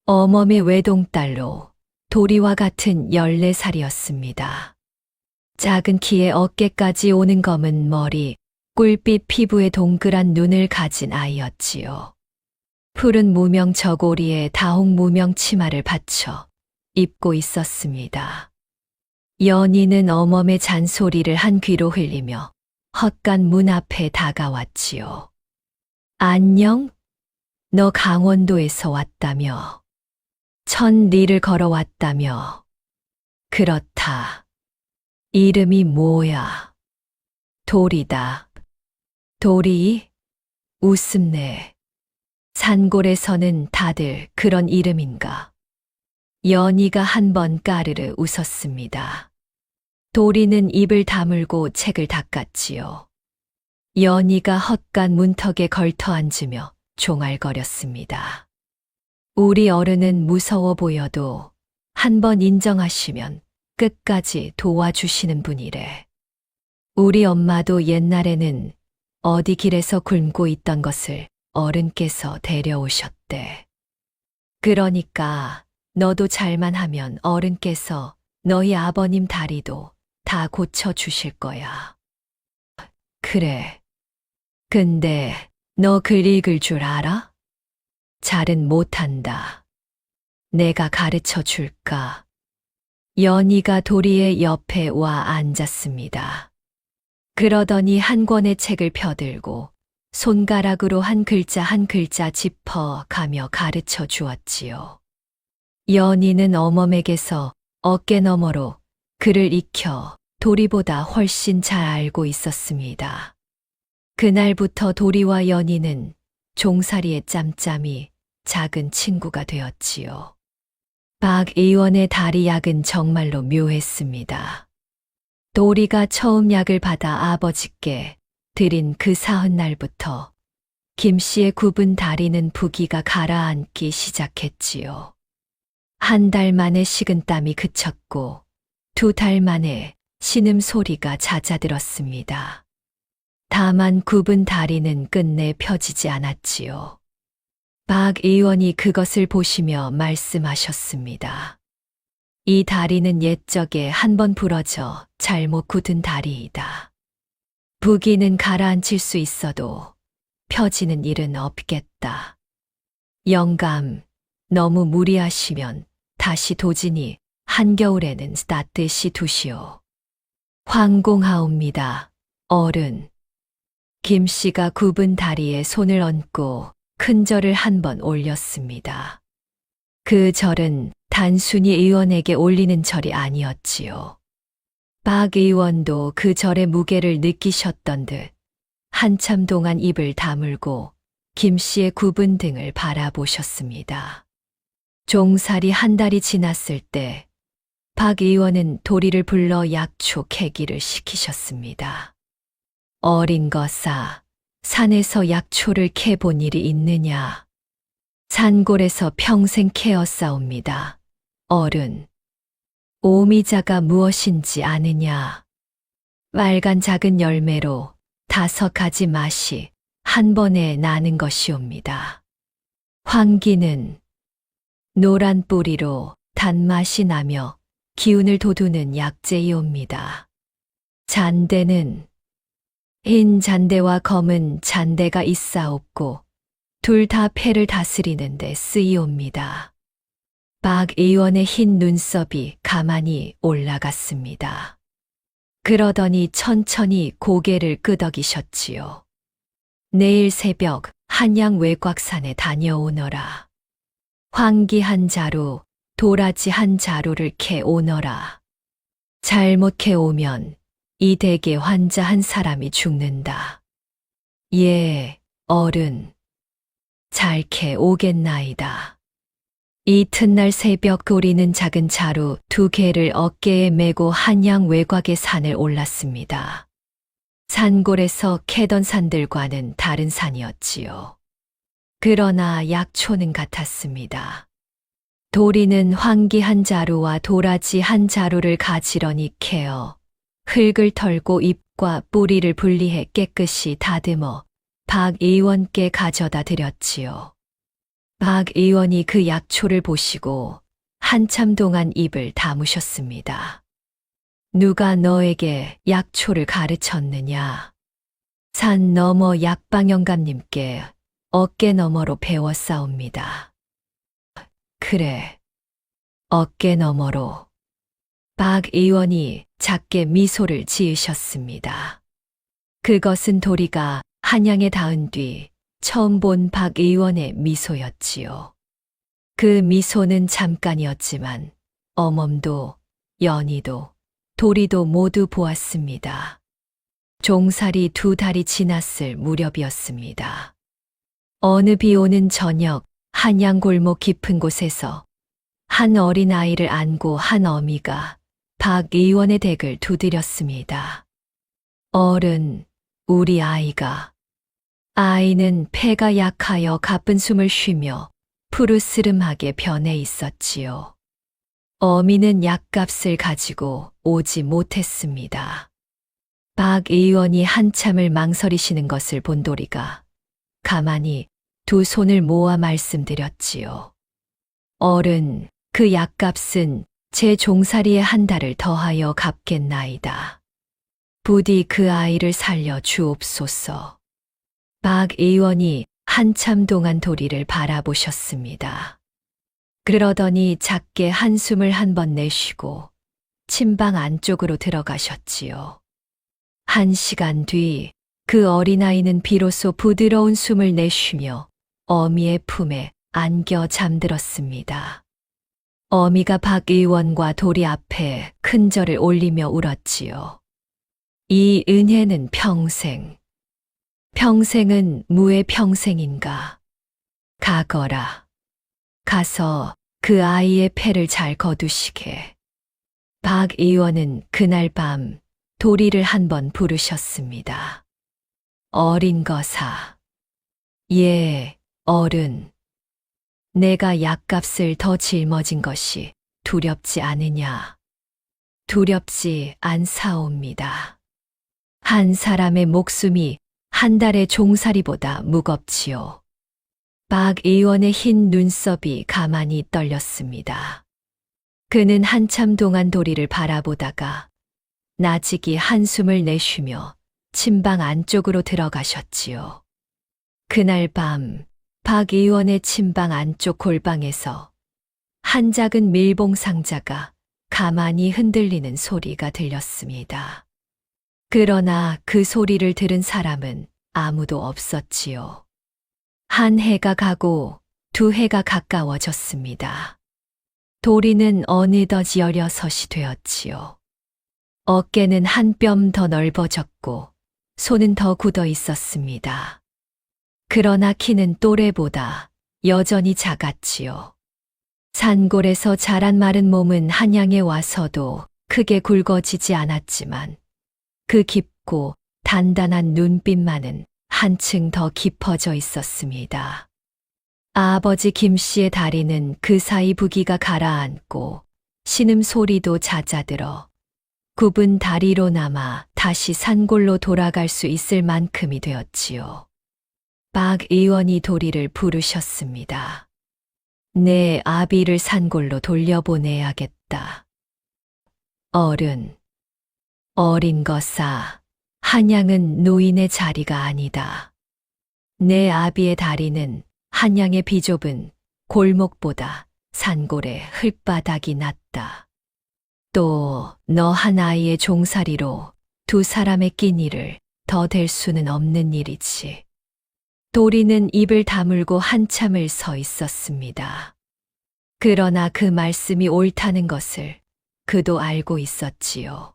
어멈의 외동딸로 도리와 같은 14살이었습니다. 작은 키에 어깨까지 오는 검은 머리, 꿀빛 피부에 동그란 눈을 가진 아이였지요. 푸른 무명 저고리에 다홍 무명 치마를 받쳐 입고 있었습니다. 연희는 어멈의 잔소리를 한 귀로 흘리며 헛간 문 앞에 다가왔지요. 안녕? 너 강원도에서 왔다며? 천리를 걸어왔다며? 그렇다. 이름이 뭐야? 도리다. 도리? 웃음네. 산골에서는 다들 그런 이름인가? 연희가 한 번 까르르 웃었습니다. 도리는 입을 다물고 책을 닦았지요. 연희가 헛간 문턱에 걸터 앉으며 종알거렸습니다. 우리 어른은 무서워 보여도 한 번 인정하시면 끝까지 도와주시는 분이래. 우리 엄마도 옛날에는 어디 길에서 굶고 있던 것을 어른께서 데려오셨대. 그러니까 너도 잘만 하면 어른께서 너희 아버님 다리도 다 고쳐주실 거야. 그래. 근데 너 글 읽을 줄 알아? 잘은 못한다. 내가 가르쳐 줄까? 연희가 도리의 옆에 와 앉았습니다. 그러더니 한 권의 책을 펴들고 손가락으로 한 글자 한 글자 짚어 가며 가르쳐 주었지요. 연희는 어멈에게서 어깨너머로 글을 익혀 도리보다 훨씬 잘 알고 있었습니다. 그날부터 도리와 연희는 종살이의 짬짬이 작은 친구가 되었지요. 박 의원의 다리 약은 정말로 묘했습니다. 도리가 처음 약을 받아 아버지께 드린 그 사흔날부터 김 씨의 굽은 다리는 부기가 가라앉기 시작했지요. 한 달 만에 식은땀이 그쳤고 2달 만에 신음 소리가 잦아들었습니다. 다만 굽은 다리는 끝내 펴지지 않았지요. 박 의원이 그것을 보시며 말씀하셨습니다. 이 다리는 옛적에 한 번 부러져 잘못 굳은 다리이다. 부기는 가라앉힐 수 있어도 펴지는 일은 없겠다. 영감, 너무 무리하시면 다시 도진이 한겨울에는 따뜻이 두시오. 황공하옵니다, 어른. 김 씨가 굽은 다리에 손을 얹고 큰 절을 한 번 올렸습니다. 그 절은 단순히 의원에게 올리는 절이 아니었지요. 박 의원도 그 절의 무게를 느끼셨던 듯 한참 동안 입을 다물고 김 씨의 굽은 등을 바라보셨습니다. 종살이 한 달이 지났을 때 박 의원은 도리를 불러 약초 캐기를 시키셨습니다. 어린 것아, 산에서 약초를 캐본 일이 있느냐? 산골에서 평생 캐었사옵니다. 어른. 오미자가 무엇인지 아느냐? 빨간 작은 열매로 5가지 맛이 한 번에 나는 것이옵니다. 황기는 노란 뿌리로 단맛이 나며 기운을 돋우는 약재이옵니다. 잔대는 흰 잔대와 검은 잔대가 있사옵고 둘 다 폐를 다스리는 데 쓰이옵니다. 박 의원의 흰 눈썹이 가만히 올라갔습니다. 그러더니 천천히 고개를 끄덕이셨지요. 내일 새벽 한양 외곽산에 다녀오너라. 황기 한 자루, 도라지 한 자루를 캐 오너라. 잘못 캐 오면 이 댁에 환자 한 사람이 죽는다. 예, 어른. 잘 캐 오겠나이다. 이튿날 새벽 도리는 작은 자루 2개를 어깨에 메고 한양 외곽의 산을 올랐습니다. 산골에서 캐던 산들과는 다른 산이었지요. 그러나 약초는 같았습니다. 도리는 황기 1자루와 도라지 1자루를 가지런히 캐어 흙을 털고 잎과 뿌리를 분리해 깨끗이 다듬어 박 의원께 가져다 드렸지요. 박 의원이 그 약초를 보시고 한참 동안 입을 다무셨습니다. 누가 너에게 약초를 가르쳤느냐? 산 너머 약방영감님께 어깨 너머로 배웠사옵니다. 그래, 어깨 너머로. 박 의원이 작게 미소를 지으셨습니다. 그것은 도리가 한양에 닿은 뒤 처음 본 박 의원의 미소였지요. 그 미소는 잠깐이었지만 어멈도 연희도 도리도 모두 보았습니다. 종살이 2달이 지났을 무렵이었습니다. 어느 비 오는 저녁 한양 골목 깊은 곳에서 한 어린아이를 안고 한 어미가 박 의원의 댁을 두드렸습니다. 어른, 우리 아이가. 아이는 폐가 약하여 가쁜 숨을 쉬며 푸르스름하게 변해 있었지요. 어미는 약값을 가지고 오지 못했습니다. 박 의원이 한참을 망설이시는 것을 본 도리가 가만히 2 손을 모아 말씀드렸지요. 어른, 그 약값은 제 종살이에 1달을 더하여 갚겠나이다. 부디 그 아이를 살려 주옵소서. 박 의원이 한참 동안 도리를 바라보셨습니다. 그러더니 작게 한숨을 1번 내쉬고 침방 안쪽으로 들어가셨지요. 1시간 뒤 그 어린아이는 비로소 부드러운 숨을 내쉬며 어미의 품에 안겨 잠들었습니다. 어미가 박 의원과 도리 앞에 큰 절을 올리며 울었지요. 이 은혜는 평생. 평생은 무의 평생인가. 가거라. 가서 그 아이의 폐를 잘 거두시게. 박 의원은 그날 밤 도리를 1번 부르셨습니다. 어린 거사. 예, 어른. 내가 약값을 더 짊어진 것이 두렵지 않으냐. 두렵지 않사옵니다. 한 사람의 목숨이 1달의 종살이보다 무겁지요. 박 의원의 흰 눈썹이 가만히 떨렸습니다. 그는 한참 동안 도리를 바라보다가 나직이 한숨을 내쉬며 침방 안쪽으로 들어가셨지요. 그날 밤 박 의원의 침방 안쪽 골방에서 한 작은 밀봉 상자가 가만히 흔들리는 소리가 들렸습니다. 그러나 그 소리를 들은 사람은 아무도 없었지요. 1해가 가고 2해가 가까워졌습니다. 도리는 어느덧 16이 되었지요. 어깨는 한 뼘 더 넓어졌고 손은 더 굳어 있었습니다. 그러나 키는 또래보다 여전히 작았지요. 산골에서 자란 마른 몸은 한양에 와서도 크게 굵어지지 않았지만 그 깊고 단단한 눈빛만은 한층 더 깊어져 있었습니다. 아버지 김 씨의 다리는 그 사이 부기가 가라앉고 신음소리도 잦아들어 굽은 다리로 남아 다시 산골로 돌아갈 수 있을 만큼이 되었지요. 박 의원이 도리를 부르셨습니다. 내 아비를 산골로 돌려보내야겠다. 어른, 어린 거사, 한양은 노인의 자리가 아니다. 내 아비의 다리는 한양의 비좁은 골목보다 산골의 흙바닥이 낮다. 또 너 한 아이의 종살이로 2 사람의 끼니를 더 댈 수는 없는 일이지. 도리는 입을 다물고 한참을 서 있었습니다. 그러나 그 말씀이 옳다는 것을 그도 알고 있었지요.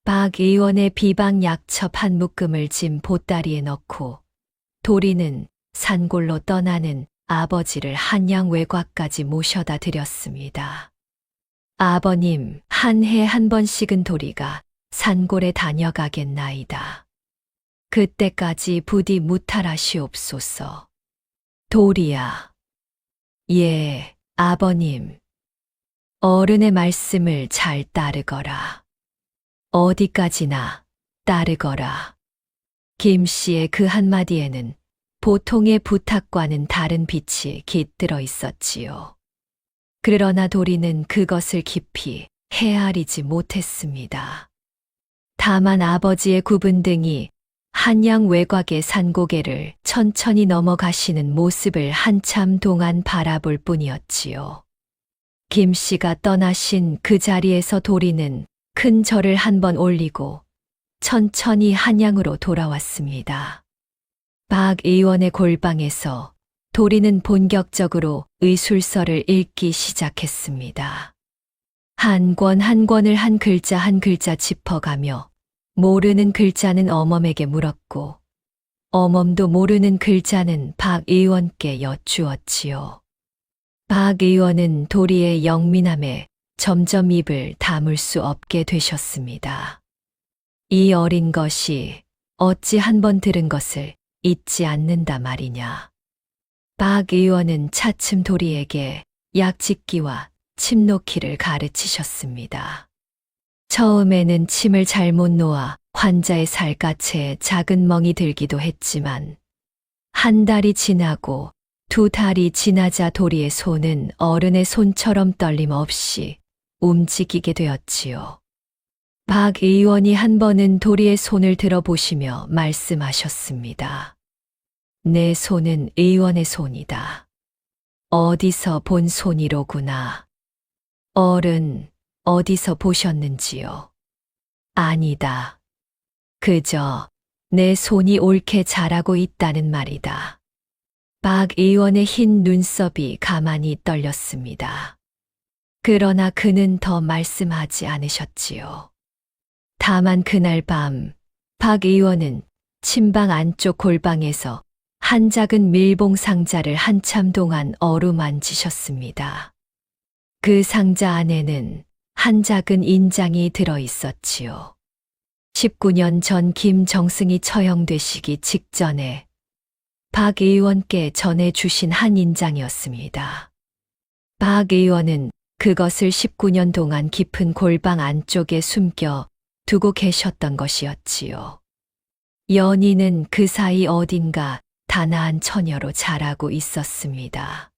박 의원의 비방 약첩 1 묶음을 짐 보따리에 넣고 도리는 산골로 떠나는 아버지를 한양 외곽까지 모셔다 드렸습니다. 아버님, 한 해 한 번씩은 도리가 산골에 다녀가겠나이다. 그때까지 부디 무탈하시옵소서. 도리야. 예, 아버님. 어른의 말씀을 잘 따르거라. 어디까지나 따르거라. 김 씨의 그 한마디에는 보통의 부탁과는 다른 빛이 깃들어 있었지요. 그러나 도리는 그것을 깊이 헤아리지 못했습니다. 다만 아버지의 굽은 등이 한양 외곽의 산고개를 천천히 넘어가시는 모습을 한참 동안 바라볼 뿐이었지요. 김 씨가 떠나신 그 자리에서 도리는 큰 절을 한번 올리고 천천히 한양으로 돌아왔습니다. 박 의원의 골방에서 도리는 본격적으로 의술서를 읽기 시작했습니다. 한 권 한 권을 한 글자 한 글자 짚어가며 모르는 글자는 어멈에게 물었고 어멈도 모르는 글자는 박 의원께 여쭈었지요. 박 의원은 도리의 영민함에 점점 입을 다물 수 없게 되셨습니다. 이 어린 것이 어찌 한 번 들은 것을 잊지 않는다 말이냐. 박 의원은 차츰 도리에게 약짓기와 침 놓기를 가르치셨습니다. 처음에는 침을 잘못 놓아 환자의 살갗에 작은 멍이 들기도 했지만 한 달이 지나고 두 달이 지나자 도리의 손은 어른의 손처럼 떨림 없이 움직이게 되었지요. 박 의원이 한 번은 도리의 손을 들어보시며 말씀하셨습니다. 내 손은 의원의 손이다. 어디서 본 손이로구나. 어른, 어디서 보셨는지요? 아니다. 그저 내 손이 옳게 자라고 있다는 말이다. 박 의원의 흰 눈썹이 가만히 떨렸습니다. 그러나 그는 더 말씀하지 않으셨지요. 다만 그날 밤, 박 의원은 침방 안쪽 골방에서 한 작은 밀봉 상자를 한참 동안 어루만지셨습니다. 그 상자 안에는 한 작은 인장이 들어 있었지요. 19년 전 김정승이 처형되시기 직전에 박 의원께 전해주신 한 인장이었습니다. 박 의원은 그것을 19년 동안 깊은 골방 안쪽에 숨겨 두고 계셨던 것이었지요. 연희는 그 사이 어딘가 단아한 처녀로 자라고 있었습니다.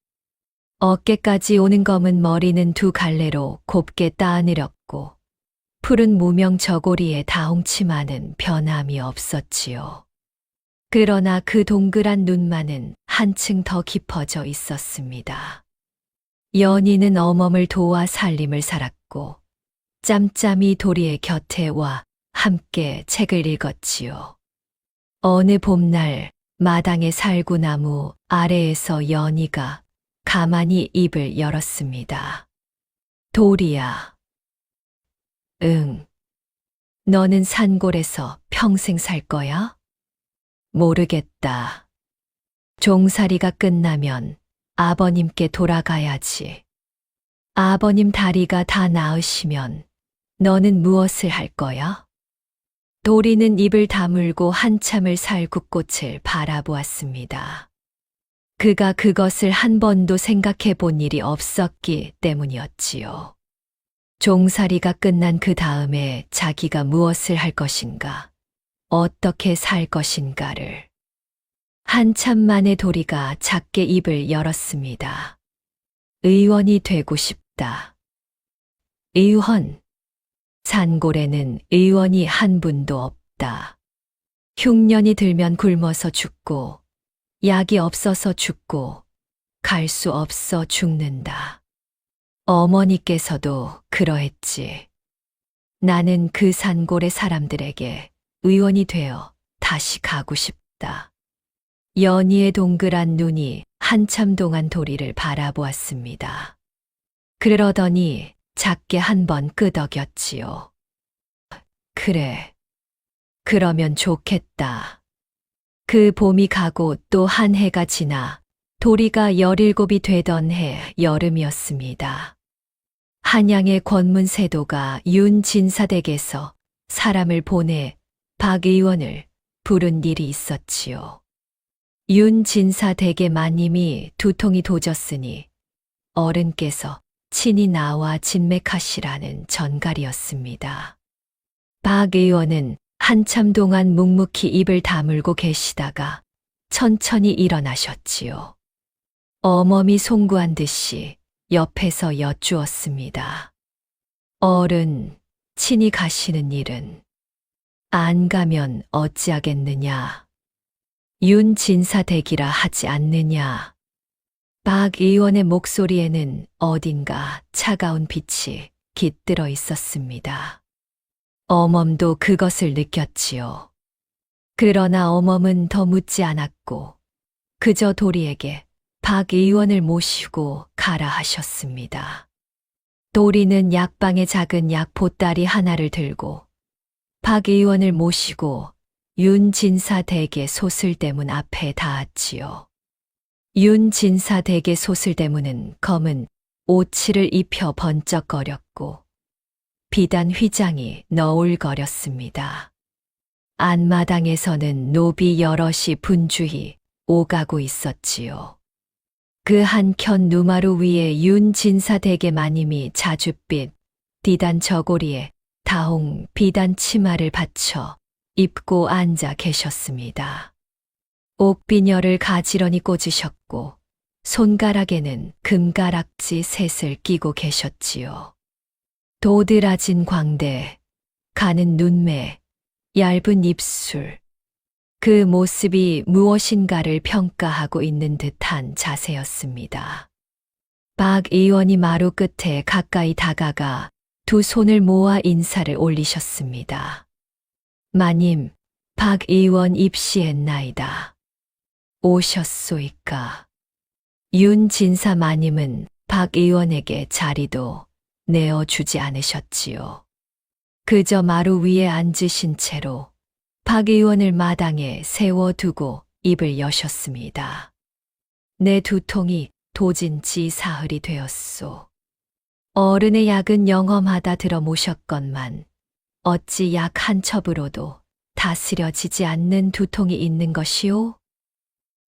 어깨까지 오는 검은 머리는 두 갈래로 곱게 따늘었고 푸른 무명 저고리에 다홍치마는 변함이 없었지요. 그러나 그 동그란 눈만은 한층 더 깊어져 있었습니다. 연희는 어멈을 도와 살림을 살았고 짬짬이 도리의 곁에 와 함께 책을 읽었지요. 어느 봄날 마당의 살구나무 아래에서 연희가 가만히 입을 열었습니다. 도리야. 응. 너는 산골에서 평생 살 거야? 모르겠다. 종살이가 끝나면 아버님께 돌아가야지. 아버님 다리가 다 나으시면 너는 무엇을 할 거야? 도리는 입을 다물고 한참을 살구꽃을 바라보았습니다. 그가 그것을 한 번도 생각해 본 일이 없었기 때문이었지요. 종살이가 끝난 그 다음에 자기가 무엇을 할 것인가, 어떻게 살 것인가를. 한참 만에 도리가 작게 입을 열었습니다. 의원이 되고 싶다. 의원. 산골에는 의원이 한 분도 없다. 흉년이 들면 굶어서 죽고, 약이 없어서 죽고, 갈 수 없어 죽는다. 어머니께서도 그러했지. 나는 그 산골의 사람들에게 의원이 되어 다시 가고 싶다. 연희의 동그란 눈이 한참 동안 도리를 바라보았습니다. 그러더니 작게 한 번 끄덕였지요. 그래. 그러면 좋겠다. 그 봄이 가고 또 한 해가 지나 도리가 17이 되던 해 여름이었습니다. 한양의 권문세도가 윤 진사댁에서 사람을 보내 박 의원을 부른 일이 있었지요. 윤 진사댁의 마님이 두통이 도졌으니 어른께서 친히 나와 진맥하시라는 전갈이었습니다. 박 의원은 한참 동안 묵묵히 입을 다물고 계시다가 천천히 일어나셨지요. 어멈이 송구한 듯이 옆에서 여쭈었습니다. 어른, 친히 가시는 일은 안 가면 어찌하겠느냐. 윤 진사댁이라 하지 않느냐. 박 의원의 목소리에는 어딘가 차가운 빛이 깃들어 있었습니다. 어멈도 그것을 느꼈지요. 그러나 어멈은 더 묻지 않았고 그저 도리에게 박 의원을 모시고 가라 하셨습니다. 도리는 약방에 작은 약 보따리 하나를 들고 박 의원을 모시고 윤 진사댁의 소슬대문 앞에 닿았지요. 윤 진사댁의 소슬대문은 검은 오치를 입혀 번쩍거렸고 비단 휘장이 너울거렸습니다. 안마당에서는 노비 여럿이 분주히 오가고 있었지요. 그 한켠 누마루 위에 윤 진사댁의 마님이 자줏빛 디단 저고리에 다홍 비단 치마를 받쳐 입고 앉아 계셨습니다. 옥비녀를 가지런히 꽂으셨고 손가락에는 금가락지 셋을 끼고 계셨지요. 도드라진 광대, 가는 눈매, 얇은 입술, 그 모습이 무엇인가를 평가하고 있는 듯한 자세였습니다. 박 의원이 마루 끝에 가까이 다가가 두 손을 모아 인사를 올리셨습니다. 마님, 박 의원 입시했나이다. 오셨소이까. 윤 진사 마님은 박 의원에게 자리도 내어주지 않으셨지요. 그저 마루 위에 앉으신 채로 박 의원을 마당에 세워두고 입을 여셨습니다. 내 두통이 도진지 사흘이 되었소. 어른의 약은 영험하다 들어 모셨건만 어찌 약 한 첩으로도 다스려지지 않는 두통이 있는 것이오?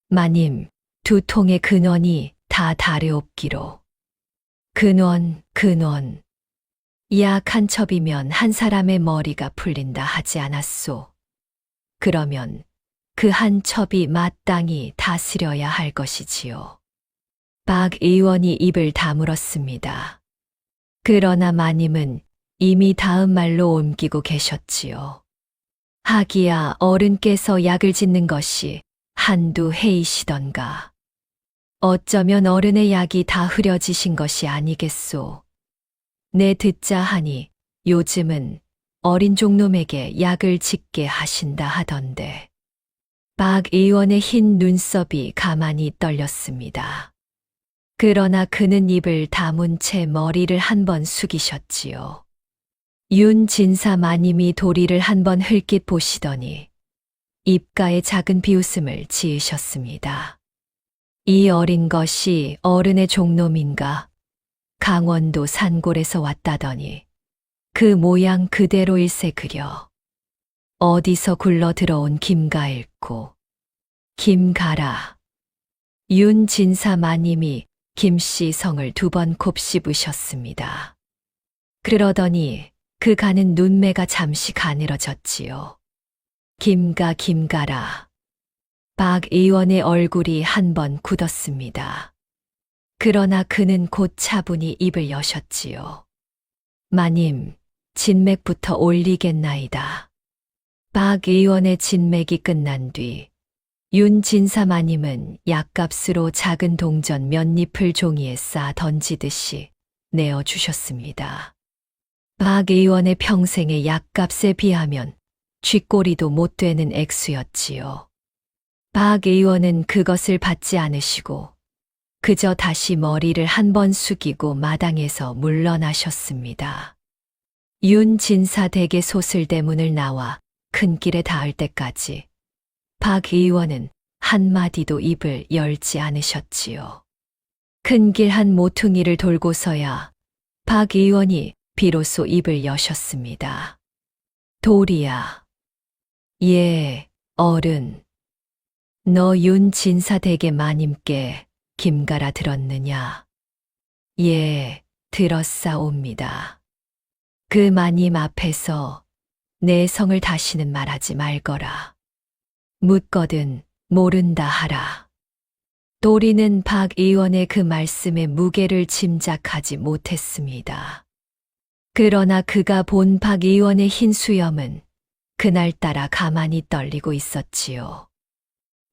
마님, 두통의 근원이 다 다르옵기로. 근원. 약 한 첩이면 한 사람의 머리가 풀린다 하지 않았소. 그러면 그 한 첩이 마땅히 다스려야 할 것이지요. 박 의원이 입을 다물었습니다. 그러나 마님은 이미 다음 말로 옮기고 계셨지요. 하기야 어른께서 약을 짓는 것이 한두 해이시던가. 어쩌면 어른의 약이 다 흐려지신 것이 아니겠소. 내 듣자 하니 요즘은 어린 종놈에게 약을 짓게 하신다 하던데. 박 의원의 흰 눈썹이 가만히 떨렸습니다. 그러나 그는 입을 다문 채 머리를 한번 숙이셨지요. 윤 진사 마님이 도리를 한번 흘낏 보시더니 입가에 작은 비웃음을 지으셨습니다. 이 어린 것이 어른의 종놈인가? 강원도 산골에서 왔다더니 그 모양 그대로일세 그려. 어디서 굴러 들어온 김가일코. 김가라. 윤 진사 마님이 김씨 성을 2번 곱씹으셨습니다. 그러더니 그 가는 눈매가 잠시 가늘어졌지요. 김가라. 박 의원의 얼굴이 한번 굳었습니다. 그러나 그는 곧 차분히 입을 여셨지요. 마님, 진맥부터 올리겠나이다. 박 의원의 진맥이 끝난 뒤 윤 진사 마님은 약값으로 작은 동전 몇 잎을 종이에 싸 던지듯이 내어주셨습니다. 박 의원의 평생의 약값에 비하면 쥐꼬리도 못 되는 액수였지요. 박 의원은 그것을 받지 않으시고 그저 다시 머리를 한번 숙이고 마당에서 물러나셨습니다. 윤 진사 댁의 소슬대문을 나와 큰 길에 닿을 때까지 박 의원은 한마디도 입을 열지 않으셨지요. 큰 길 한 모퉁이를 돌고서야 박 의원이 비로소 입을 여셨습니다. 도리야. 예, 어른. 너 윤진사 댁의 마님께 김가라 들었느냐? 예, 들었사옵니다. 그 마님 앞에서 내 성을 다시는 말하지 말거라. 묻거든 모른다 하라. 도리는 박 의원의 그 말씀의 무게를 짐작하지 못했습니다. 그러나 그가 본 박 의원의 흰 수염은 그날따라 가만히 떨리고 있었지요.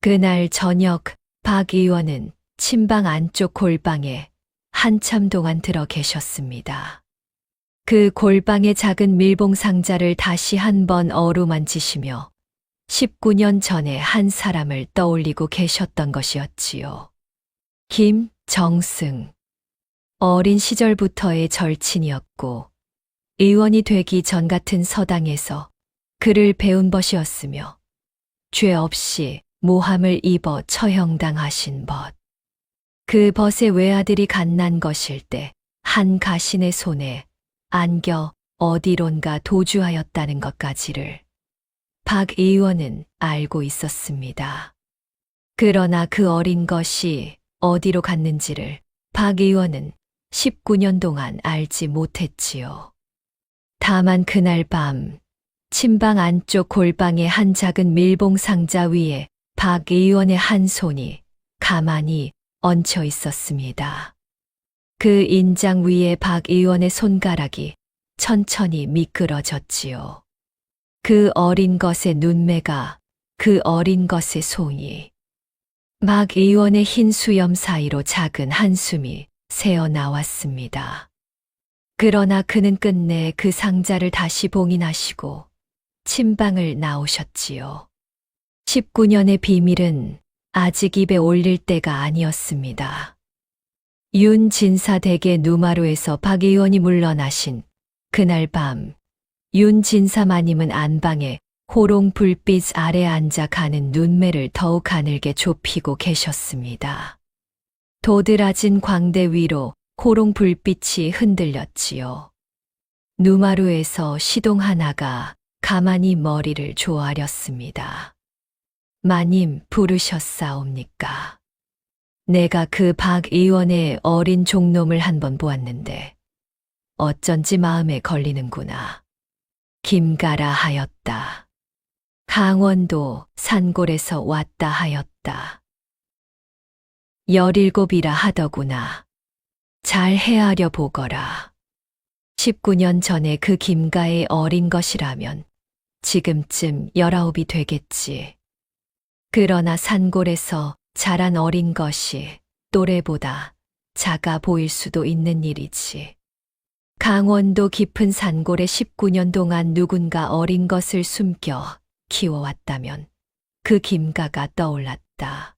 그날 저녁 박 의원은 침방 안쪽 골방에 한참 동안 들어 계셨습니다. 그 골방의 작은 밀봉 상자를 다시 한번 어루만지시며 19년 전에 한 사람을 떠올리고 계셨던 것이었지요. 김정승. 어린 시절부터의 절친이었고 의원이 되기 전 같은 서당에서 그를 배운 벗이었으며 죄 없이 모함을 입어 처형당하신 벗. 그 벗의 외아들이 갓난 것일 때 한 가신의 손에 안겨 어디론가 도주하였다는 것까지를 박 의원은 알고 있었습니다. 그러나 그 어린 것이 어디로 갔는지를 박 의원은 19년 동안 알지 못했지요. 다만 그날 밤 침방 안쪽 골방의 한 작은 밀봉 상자 위에 박 의원의 한 손이 가만히 얹혀 있었습니다. 그 인장 위에 박 의원의 손가락이 천천히 미끄러졌지요. 그 어린 것의 눈매가 그 어린 것의 송이. 박 의원의 흰 수염 사이로 작은 한숨이 새어 나왔습니다. 그러나 그는 끝내 그 상자를 다시 봉인하시고 침방을 나오셨지요. 19년의 비밀은 아직 입에 올릴 때가 아니었습니다. 윤진사 댁의 누마루에서 박 의원이 물러나신 그날 밤 윤진사 마님은 안방에 호롱 불빛 아래 앉아 가는 눈매를 더욱 가늘게 좁히고 계셨습니다. 도드라진 광대 위로 호롱 불빛이 흔들렸지요. 누마루에서 시동 하나가 가만히 머리를 조아렸습니다. 마님 부르셨사옵니까? 내가 그 박 의원의 어린 종놈을 한번 보았는데 어쩐지 마음에 걸리는구나. 김가라 하였다. 강원도 산골에서 왔다 하였다. 17이라 하더구나. 잘 헤아려 보거라. 19년 전에 그 김가의 어린 것이라면 지금쯤 19이 되겠지. 그러나 산골에서 자란 어린 것이 또래보다 작아 보일 수도 있는 일이지. 강원도 깊은 산골에 19년 동안 누군가 어린 것을 숨겨 키워왔다면 그 김가가 떠올랐다.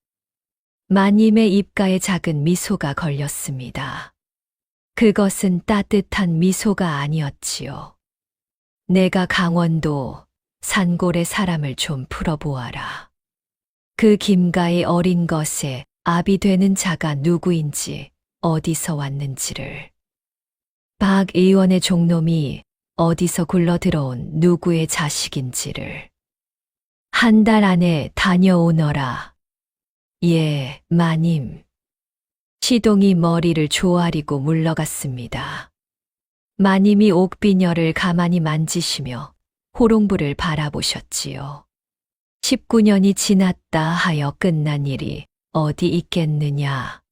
마님의 입가에 작은 미소가 걸렸습니다. 그것은 따뜻한 미소가 아니었지요. 내가 강원도 산골의 사람을 좀 풀어보아라. 그 김가의 어린 것에 압이 되는 자가 누구인지 어디서 왔는지를. 박 의원의 종놈이 어디서 굴러 들어온 누구의 자식인지를. 한 달 안에 다녀오너라. 예, 마님. 시동이 머리를 조아리고 물러갔습니다. 마님이 옥비녀를 가만히 만지시며 호롱불을 바라보셨지요. 19년이 지났다 하여 끝난 일이 어디 있겠느냐.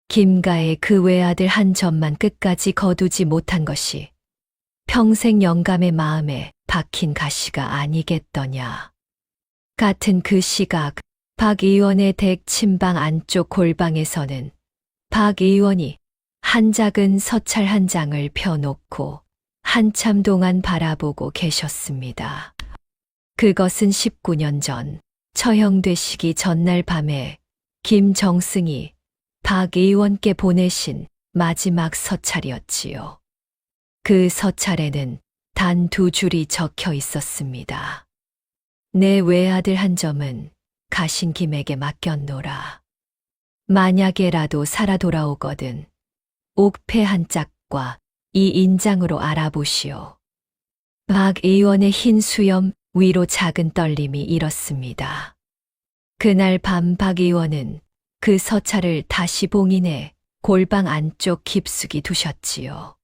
김가의 그 외아들 한 점만 끝까지 거두지 못한 것이 평생 영감의 마음에 박힌 가시가 아니겠더냐. 같은 그 시각 박 의원의 댁 침방 안쪽 골방에서는 박 의원이 한 작은 서찰 한 장을 펴놓고 한참 동안 바라보고 계셨습니다. 그것은 19년 전 처형되시기 전날 밤에 김정승이 박 의원께 보내신 마지막 서찰이었지요. 그 서찰에는 단 2줄이 적혀 있었습니다. 내 외아들 한 점은 가신 김에게 맡겼노라. 만약에라도 살아 돌아오거든 옥패 한 짝과 이 인장으로 알아보시오. 박 의원의 흰 수염 위로 작은 떨림이 일었습니다. 그날 밤 박 의원은 그 서찰을 다시 봉인해 골방 안쪽 깊숙이 두셨지요.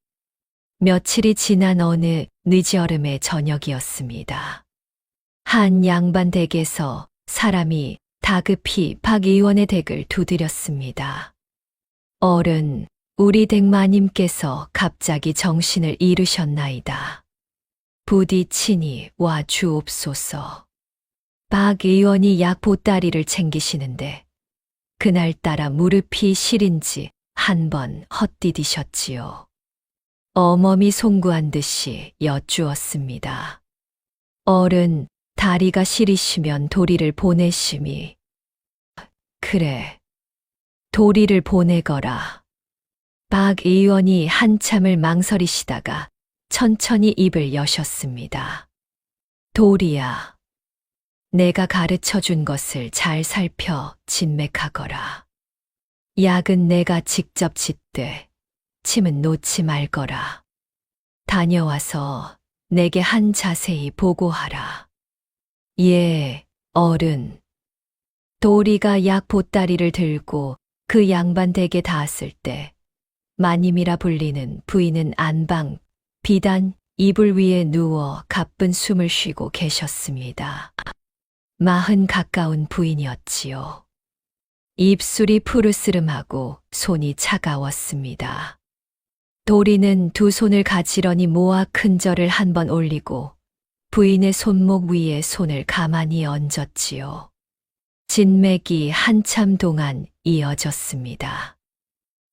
며칠이 지난 어느 늦여름의 저녁이었습니다. 한 양반 댁에서 사람이 다급히 박 의원의 댁을 두드렸습니다. 어른, 우리 댁 마님께서 갑자기 정신을 잃으셨나이다. 부디 친히 와 주옵소서. 박 의원이 약 보따리를 챙기시는데 그날따라 무릎이 시린지 한 번 헛디디셨지요. 어멈이 송구한 듯이 여쭈었습니다. 어른, 다리가 시리시면 도리를 보내심이. 그래, 도리를 보내거라. 박 의원이 한참을 망설이시다가 천천히 입을 여셨습니다. 도리야, 내가 가르쳐 준 것을 잘 살펴 진맥하거라. 약은 내가 직접 짓되 침은 놓지 말거라. 다녀와서 내게 한 자세히 보고하라. 예, 어른. 도리가 약 보따리를 들고 그 양반 댁에 닿았을 때 마님이라 불리는 부인은 안방, 비단, 이불 위에 누워 가쁜 숨을 쉬고 계셨습니다. 40 가까운 부인이었지요. 입술이 푸르스름하고 손이 차가웠습니다. 도리는 두 손을 가지런히 모아 큰절을 한 번 올리고 부인의 손목 위에 손을 가만히 얹었지요. 진맥이 한참 동안 이어졌습니다.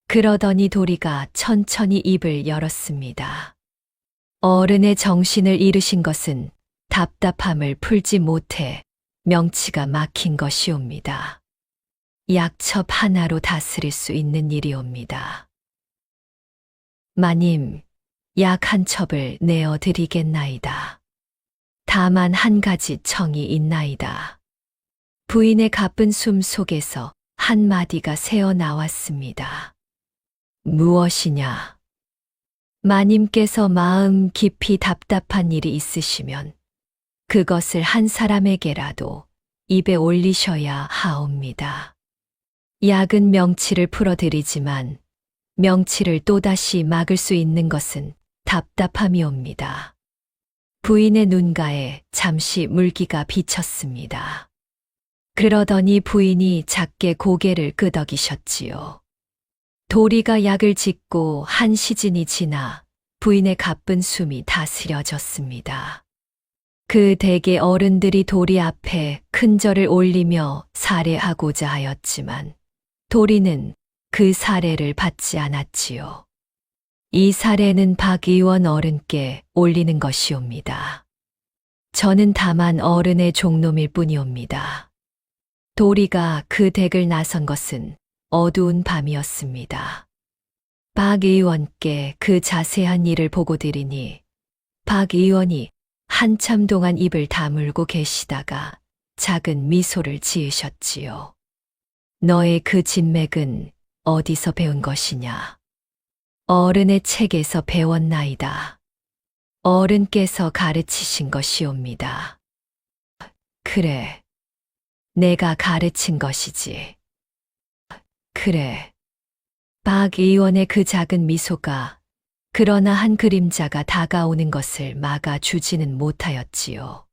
그러더니 도리가 천천히 입을 열었습니다. 어른의 정신을 잃으신 것은 답답함을 풀지 못해 명치가 막힌 것이옵니다. 약첩 하나로 다스릴 수 있는 일이옵니다. 마님, 약 한 첩을 내어 드리겠나이다. 다만 한 가지 청이 있나이다. 부인의 가쁜 숨 속에서 한마디가 새어 나왔습니다. 무엇이냐? 마님께서 마음 깊이 답답한 일이 있으시면 그것을 한 사람에게라도 입에 올리셔야 하옵니다. 약은 명치를 풀어드리지만 명치를 또다시 막을 수 있는 것은 답답함이옵니다. 부인의 눈가에 잠시 물기가 비쳤습니다. 그러더니 부인이 작게 고개를 끄덕이셨지요. 도리가 약을 짓고 한 시즌이 지나 부인의 가쁜 숨이 다스려졌습니다. 그 댁의 어른들이 도리 앞에 큰 절을 올리며 살해하고자 하였지만 도리는 그 살해를 받지 않았지요. 이 살해는 박 의원 어른께 올리는 것이옵니다. 저는 다만 어른의 종놈일 뿐이옵니다. 도리가 그 댁을 나선 것은 어두운 밤이었습니다. 박 의원께 그 자세한 일을 보고 드리니 박 의원이 한참 동안 입을 다물고 계시다가 작은 미소를 지으셨지요. 너의 그 진맥은 어디서 배운 것이냐? 어른의 책에서 배웠나이다. 어른께서 가르치신 것이옵니다. 그래, 내가 가르친 것이지. 그래. 박 의원의 그 작은 미소가 그러나 한 그림자가 다가오는 것을 막아주지는 못하였지요.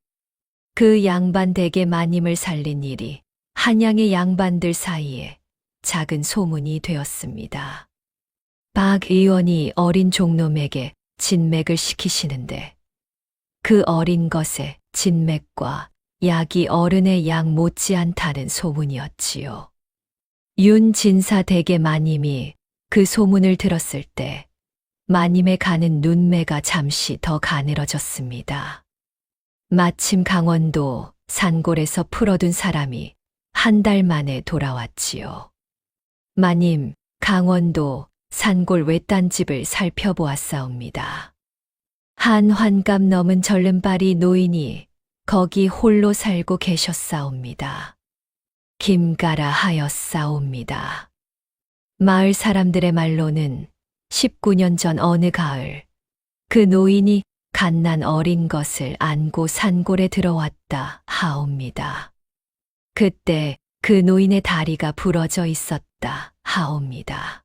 그 양반 댁의 마님을 살린 일이 한양의 양반들 사이에 작은 소문이 되었습니다. 박 의원이 어린 종놈에게 진맥을 시키시는데 그 어린 것에 진맥과 약이 어른의 약 못지않다는 소문이었지요. 윤진사 댁의 마님이 그 소문을 들었을 때 마님의 가는 눈매가 잠시 더 가늘어졌습니다. 마침 강원도 산골에서 풀어둔 사람이 한 달 만에 돌아왔지요. 마님, 강원도 산골 외딴집을 살펴보았사옵니다. 한 환갑 넘은 절름발이 노인이 거기 홀로 살고 계셨사옵니다. 김가라 하였사옵니다. 마을 사람들의 말로는 19년 전 어느 가을 그 노인이 갓난 어린 것을 안고 산골에 들어왔다 하옵니다. 그때 그 노인의 다리가 부러져 있었다 하옵니다.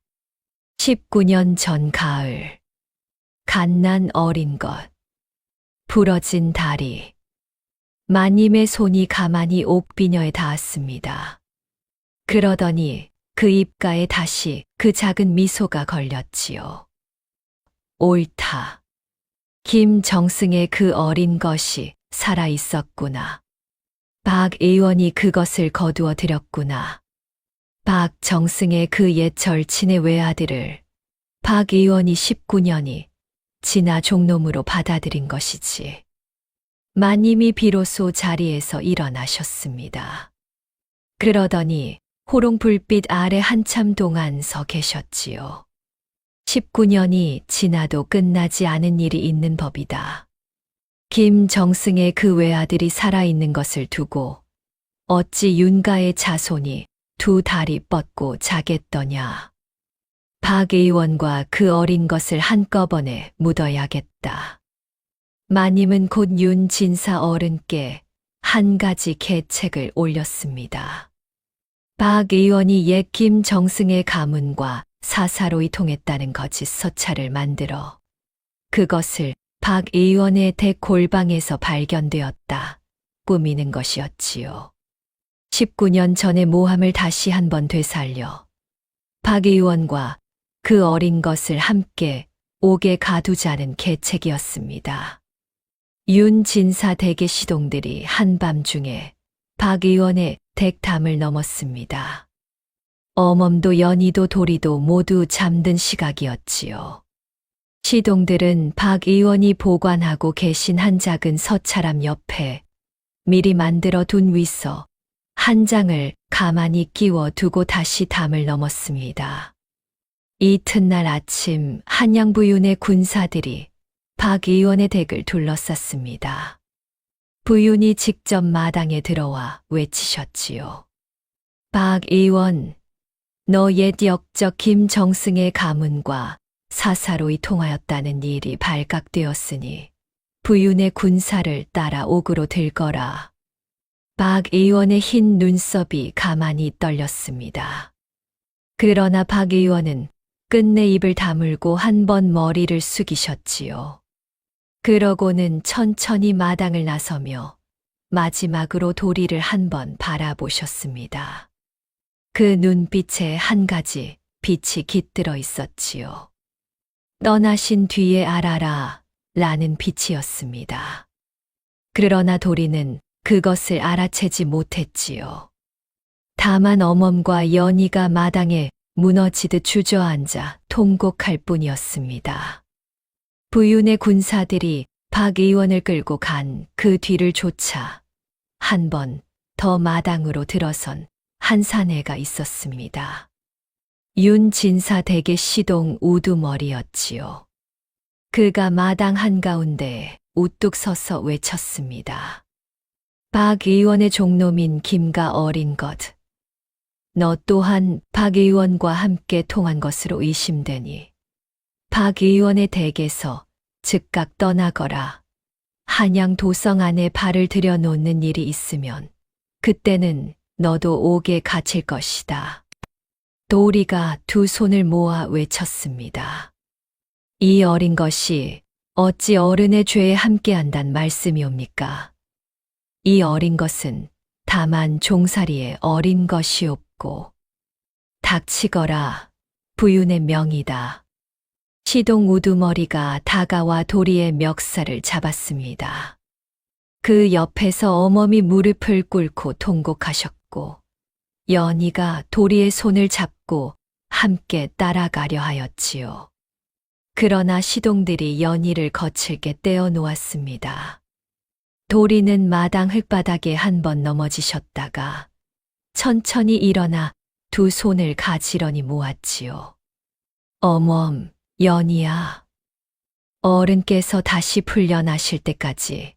19년 전 가을 갓난 어린 것 부러진 다리 마님의 손이 가만히 옥비녀에 닿았습니다. 그러더니 그 입가에 다시 그 작은 미소가 걸렸지요. 옳다. 김정승의 그 어린 것이 살아 있었구나. 박 의원이 그것을 거두어 들였구나. 박정승의 그 옛 절친의 외아들을 박 의원이 19년이 지나 종놈으로 받아들인 것이지. 마님이 비로소 자리에서 일어나셨습니다. 그러더니 호롱 불빛 아래 한참 동안 서 계셨지요. 19년이 지나도 끝나지 않은 일이 있는 법이다. 김정승의 그 외아들이 살아있는 것을 두고 어찌 윤가의 자손이 두 다리 뻗고 자겠더냐. 박 의원과 그 어린 것을 한꺼번에 묻어야겠다. 마님은 곧 윤 진사 어른께 한 가지 계책을 올렸습니다. 박 의원이 옛 김정승의 가문과 사사로이 통했다는 거짓 서찰을 만들어 그것을 박 의원의 대골방에서 발견되었다 꾸미는 것이었지요. 19년 전의 모함을 다시 한번 되살려 박 의원과 그 어린 것을 함께 옥에 가두자는 계책이었습니다. 윤 진사 대개 시동들이 한밤중에 박 의원의 댁담을 넘었습니다. 어멈도 연희도 도리도 모두 잠든 시각이었지요. 시동들은 박 의원이 보관하고 계신 한 작은 서찰함 옆에 미리 만들어 둔 위서 한 장을 가만히 끼워 두고 다시 담을 넘었습니다. 이튿날 아침 한양부윤의 군사들이 박 의원의 댁을 둘러쌌습니다. 부윤이 직접 마당에 들어와 외치셨지요. 박 의원, 너 옛 역적 김정승의 가문과 사사로이 통하였다는 일이 발각되었으니 부윤의 군사를 따라 옥으로 들거라. 박 의원의 흰 눈썹이 가만히 떨렸습니다. 그러나 박 의원은 끝내 입을 다물고 한 번 머리를 숙이셨지요. 그러고는 천천히 마당을 나서며 마지막으로 도리를 한 번 바라보셨습니다. 그 눈빛에 한 가지 빛이 깃들어 있었지요. 떠나신 뒤에 알아라 라는 빛이었습니다. 그러나 도리는 그것을 알아채지 못했지요. 다만 어멈과 연희가 마당에 무너지듯 주저앉아 통곡할 뿐이었습니다. 부윤의 군사들이 박 의원을 끌고 간 그 뒤를 쫓아 한 번 더 마당으로 들어선 한 사내가 있었습니다. 윤 진사 댁의 시동 우두머리였지요. 그가 마당 한가운데 우뚝 서서 외쳤습니다. 박 의원의 종놈인 김가 어린 것. 너 또한 박 의원과 함께 통한 것으로 의심되니 박 의원의 댁에서 즉각 떠나거라. 한양 도성 안에 발을 들여놓는 일이 있으면 그때는 너도 옥에 갇힐 것이다. 도리가 두 손을 모아 외쳤습니다. 이 어린 것이 어찌 어른의 죄에 함께한단 말씀이옵니까? 이 어린 것은 다만 종살이의 어린 것이옵고 닥치거라 부윤의 명이다. 시동 우두머리가 다가와 도리의 멱살을 잡았습니다. 그 옆에서 어멈이 무릎을 꿇고 통곡하셨고 연희가 도리의 손을 잡고 함께 따라가려 하였지요. 그러나 시동들이 연희를 거칠게 떼어 놓았습니다. 도리는 마당 흙바닥에 한 번 넘어지셨다가 천천히 일어나 두 손을 가지런히 모았지요. 어멈, 연희야. 어른께서 다시 풀려나실 때까지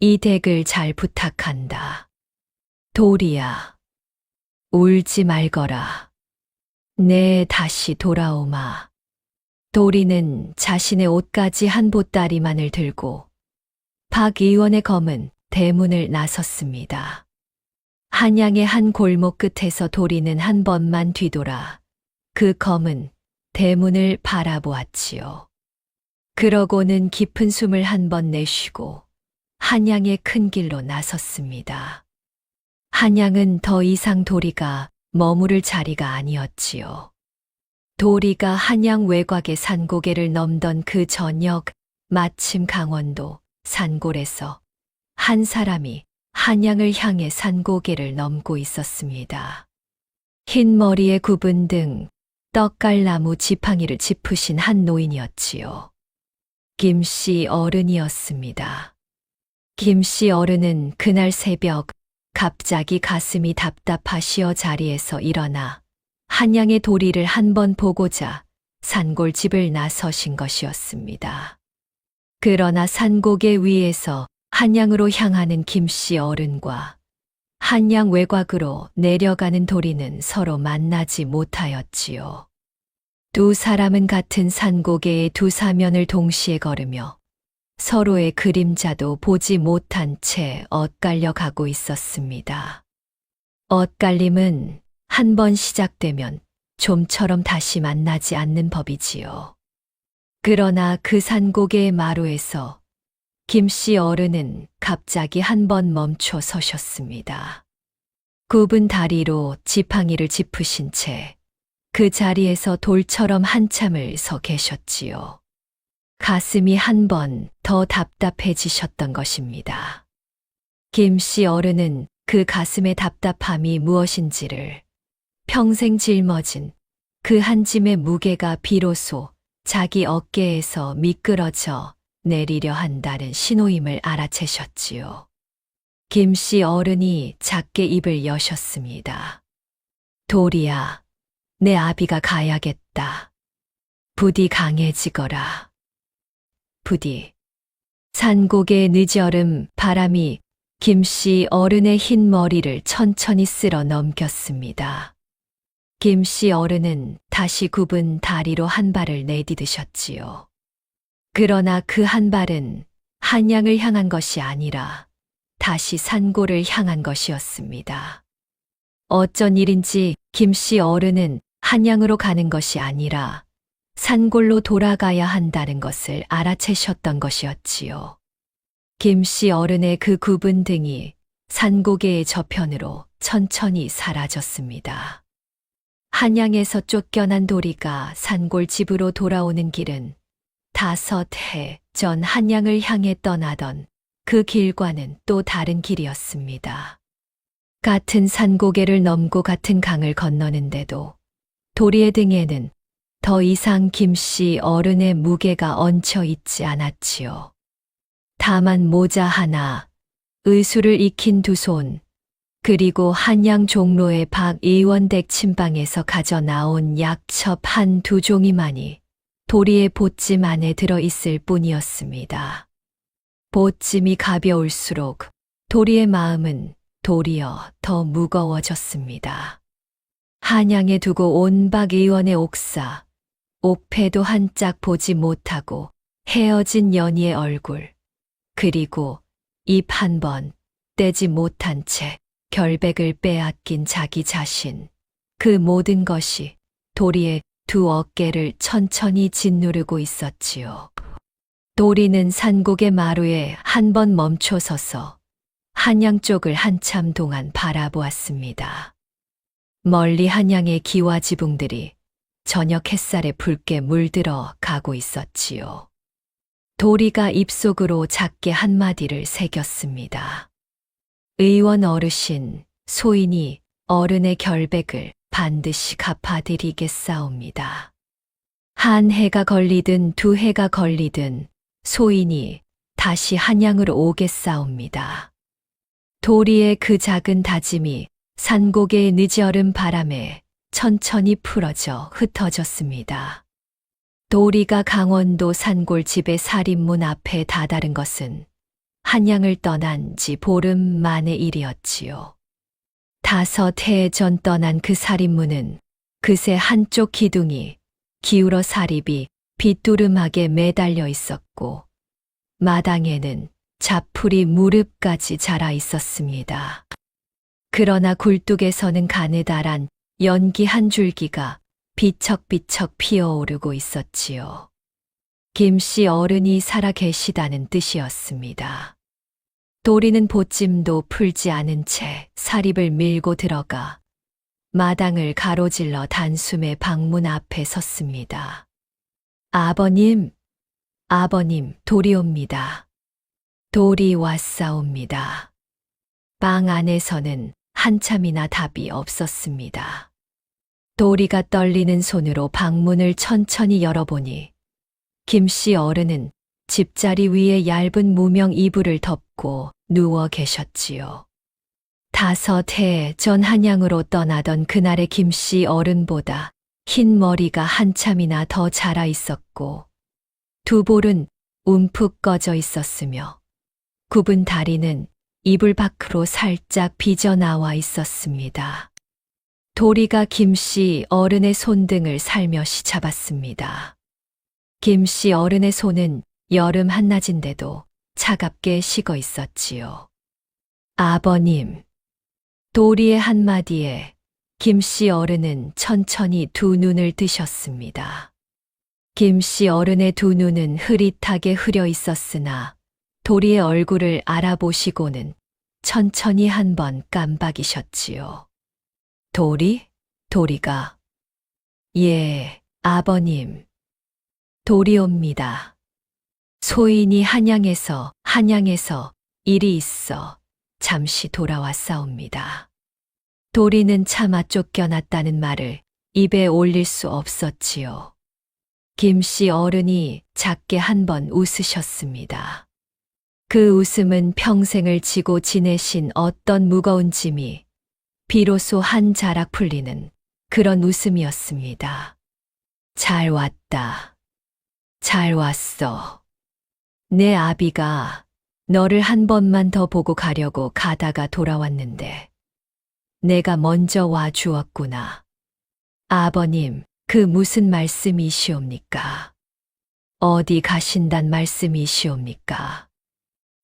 이 댁을 잘 부탁한다. 도리야. 울지 말거라. 내 다시 돌아오마. 도리는 자신의 옷까지 한 보따리만을 들고 박 의원의 검은 대문을 나섰습니다. 한양의 한 골목 끝에서 도리는 한 번만 뒤돌아 그 검은 대문을 바라보았지요. 그러고는 깊은 숨을 한 번 내쉬고 한양의 큰 길로 나섰습니다. 한양은 더 이상 도리가 머무를 자리가 아니었지요. 도리가 한양 외곽의 산고개를 넘던 그 저녁, 마침 강원도 산골에서 한 사람이 한양을 향해 산고개를 넘고 있었습니다. 흰 머리에 굽은 등 떡갈나무 지팡이를 짚으신 한 노인이었지요. 김씨 어른이었습니다. 김씨 어른은 그날 새벽 갑자기 가슴이 답답하시어 자리에서 일어나 한양의 도리를 한번 보고자 산골집을 나서신 것이었습니다. 그러나 산고개 위에서 한양으로 향하는 김씨 어른과 한양 외곽으로 내려가는 도리는 서로 만나지 못하였지요. 두 사람은 같은 산고개의 두 사면을 동시에 걸으며 서로의 그림자도 보지 못한 채 엇갈려 가고 있었습니다. 엇갈림은 한 번 시작되면 좀처럼 다시 만나지 않는 법이지요. 그러나 그 산고개의 마루에서 김씨 어른은 갑자기 한 번 멈춰 서셨습니다. 굽은 다리로 지팡이를 짚으신 채 그 자리에서 돌처럼 한참을 서 계셨지요. 가슴이 한 번 더 답답해지셨던 것입니다. 김씨 어른은 그 가슴의 답답함이 무엇인지를 평생 짊어진 그 한 짐의 무게가 비로소 자기 어깨에서 미끄러져 내리려 한다는 신호임을 알아채셨지요. 김씨 어른이 작게 입을 여셨습니다. 도리야, 내 아비가 가야겠다. 부디 강해지거라. 부디. 산고개의 늦여름 바람이 김씨 어른의 흰 머리를 천천히 쓸어 넘겼습니다. 김씨 어른은 다시 굽은 다리로 한 발을 내디드셨지요. 그러나 그 한 발은 한양을 향한 것이 아니라 다시 산골을 향한 것이었습니다. 어쩐 일인지 김씨 어른은 한양으로 가는 것이 아니라 산골로 돌아가야 한다는 것을 알아채셨던 것이었지요. 김씨 어른의 그 굽은 등이 산고개의 저편으로 천천히 사라졌습니다. 한양에서 쫓겨난 도리가 산골 집으로 돌아오는 길은 5해 전 한양을 향해 떠나던 그 길과는 또 다른 길이었습니다. 같은 산고개를 넘고 같은 강을 건너는데도 도리의 등에는 더 이상 김씨 어른의 무게가 얹혀 있지 않았지요. 다만 모자 하나, 의수를 익힌 두 손, 그리고 한양 종로의 박 의원 댁 침방에서 가져 나온 약첩 한 두 종이만이 도리의 보찜 안에 들어 있을 뿐이었습니다. 보찜이 가벼울수록 도리의 마음은 도리어 더 무거워졌습니다. 한양에 두고 온 박 의원의 옥사, 옥패도 한 짝 보지 못하고 헤어진 연희의 얼굴, 그리고 입 한 번 떼지 못한 채 결백을 빼앗긴 자기 자신, 그 모든 것이 도리의 두 어깨를 천천히 짓누르고 있었지요. 도리는 산고개 마루에 한 번 멈춰 서서 한양 쪽을 한참 동안 바라보았습니다. 멀리 한양의 기와 지붕들이 저녁 햇살에 붉게 물들어 가고 있었지요. 도리가 입속으로 작게 한마디를 새겼습니다. 의원 어르신, 소인이 어른의 결백을 반드시 갚아드리겠사옵니다. 한 해가 걸리든 두 해가 걸리든 소인이 다시 한양으로 오겠사옵니다. 도리의 그 작은 다짐이 산고개의 늦여름 바람에 천천히 풀어져 흩어졌습니다. 도리가 강원도 산골집의 살인문 앞에 다다른 것은 한양을 떠난 지 보름 만의 일이었지요. 5해 전 떠난 그 살인무는 그새 한쪽 기둥이 기울어 사립이 빗두름하게 매달려 있었고 마당에는 자풀이 무릎까지 자라 있었습니다. 그러나 굴뚝에서는 가느다란 연기 한 줄기가 비척비척 피어오르고 있었지요. 김씨 어른이 살아 계시다는 뜻이었습니다. 도리는 보찜도 풀지 않은 채 사립을 밀고 들어가 마당을 가로질러 단숨에 방문 앞에 섰습니다. 아버님, 아버님, 도리옵니다. 도리 왔사옵니다. 방 안에서는 한참이나 답이 없었습니다. 도리가 떨리는 손으로 방문을 천천히 열어보니 김씨 어른은 집자리 위에 얇은 무명 이불을 덮고 누워 계셨지요. 5해 전 한양으로 떠나던 그날의 김씨 어른보다 흰 머리가 한참이나 더 자라 있었고 두 볼은 움푹 꺼져 있었으며 굽은 다리는 이불 밖으로 살짝 삐져나와 있었습니다. 도리가 김씨 어른의 손등을 살며시 잡았습니다. 김씨 어른의 손은 여름 한낮인데도 차갑게 식어 있었지요. 아버님. 도리의 한마디에 김씨 어른은 천천히 두 눈을 뜨셨습니다. 김씨 어른의 두 눈은 흐릿하게 흐려 있었으나 도리의 얼굴을 알아보시고는 천천히 한번 깜박이셨지요. 도리? 도리가. 예, 아버님. 도리옵니다. 소인이 한양에서 일이 있어 잠시 돌아왔사옵니다. 도리는 차마 쫓겨났다는 말을 입에 올릴 수 없었지요. 김씨 어른이 작게 한번 웃으셨습니다. 그 웃음은 평생을 지고 지내신 어떤 무거운 짐이 비로소 한 자락 풀리는 그런 웃음이었습니다. 잘 왔다. 잘 왔어. 내 아비가 너를 한 번만 더 보고 가려고 가다가 돌아왔는데 내가 먼저 와 주었구나. 아버님, 그 무슨 말씀이시옵니까? 어디 가신단 말씀이시옵니까?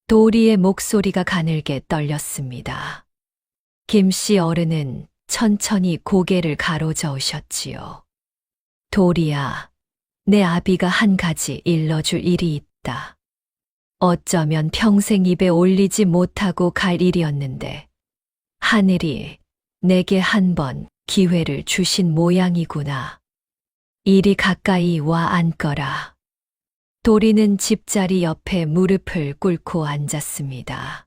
도리의 목소리가 가늘게 떨렸습니다. 김씨 어른은 천천히 고개를 가로저으셨지요. 도리야, 내 아비가 한 가지 일러줄 일이 있다. 어쩌면 평생 입에 올리지 못하고 갈 일이었는데 하늘이 내게 한 번 기회를 주신 모양이구나. 이리 가까이 와 앉거라. 도리는 집자리 옆에 무릎을 꿇고 앉았습니다.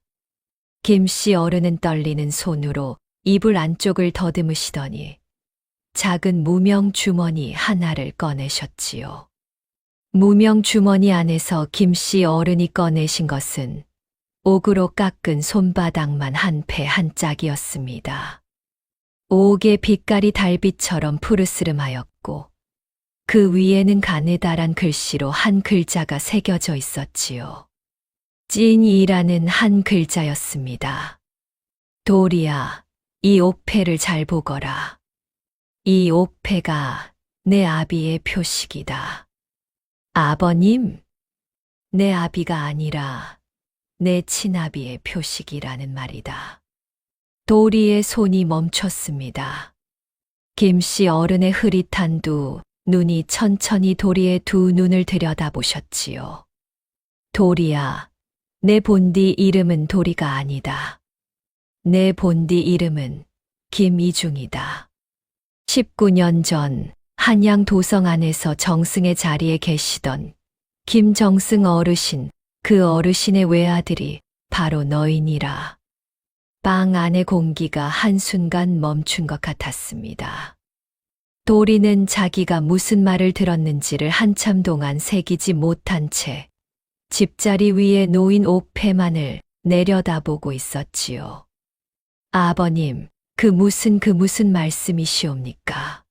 김씨 어른은 떨리는 손으로 이불 안쪽을 더듬으시더니 작은 무명 주머니 하나를 꺼내셨지요. 무명 주머니 안에서 김씨 어른이 꺼내신 것은 옥으로 깎은 손바닥만 한 패 한 짝이었습니다. 옥의 빛깔이 달빛처럼 푸르스름하였고 그 위에는 가느다란 글씨로 한 글자가 새겨져 있었지요. 찐이라는 한 글자였습니다. 도리야, 이 옥패를 잘 보거라. 이 옥패가 내 아비의 표식이다. 아버님, 내 아비가 아니라 내 친아비의 표식이라는 말이다. 도리의 손이 멈췄습니다. 김씨 어른의 흐릿한 두 눈이 천천히 도리의 두 눈을 들여다보셨지요. 도리야, 내 본디 이름은 도리가 아니다. 내 본디 이름은 김이중이다. 19년 전 한양 도성 안에서 정승의 자리에 계시던 김정승 어르신, 그 어르신의 외아들이 바로 너희니라. 방 안의 공기가 한순간 멈춘 것 같았습니다. 도리는 자기가 무슨 말을 들었는지를 한참 동안 새기지 못한 채 집자리 위에 놓인 옥패만을 내려다보고 있었지요. 아버님, 그 무슨 말씀이시옵니까?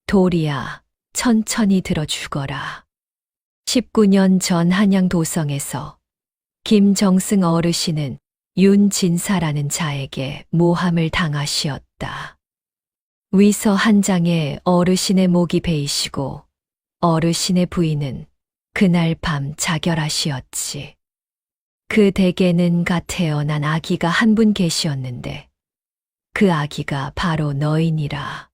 도리야, 천천히 들어주거라. 19년 전 한양 도성에서 김정승 어르신은 윤진사라는 자에게 모함을 당하시었다. 위서 한 장에 어르신의 목이 베이시고 어르신의 부인은 그날 밤 자결하시었지. 그 댁에는 갓 태어난 아기가 한 분 계시었는데 그 아기가 바로 너이니라.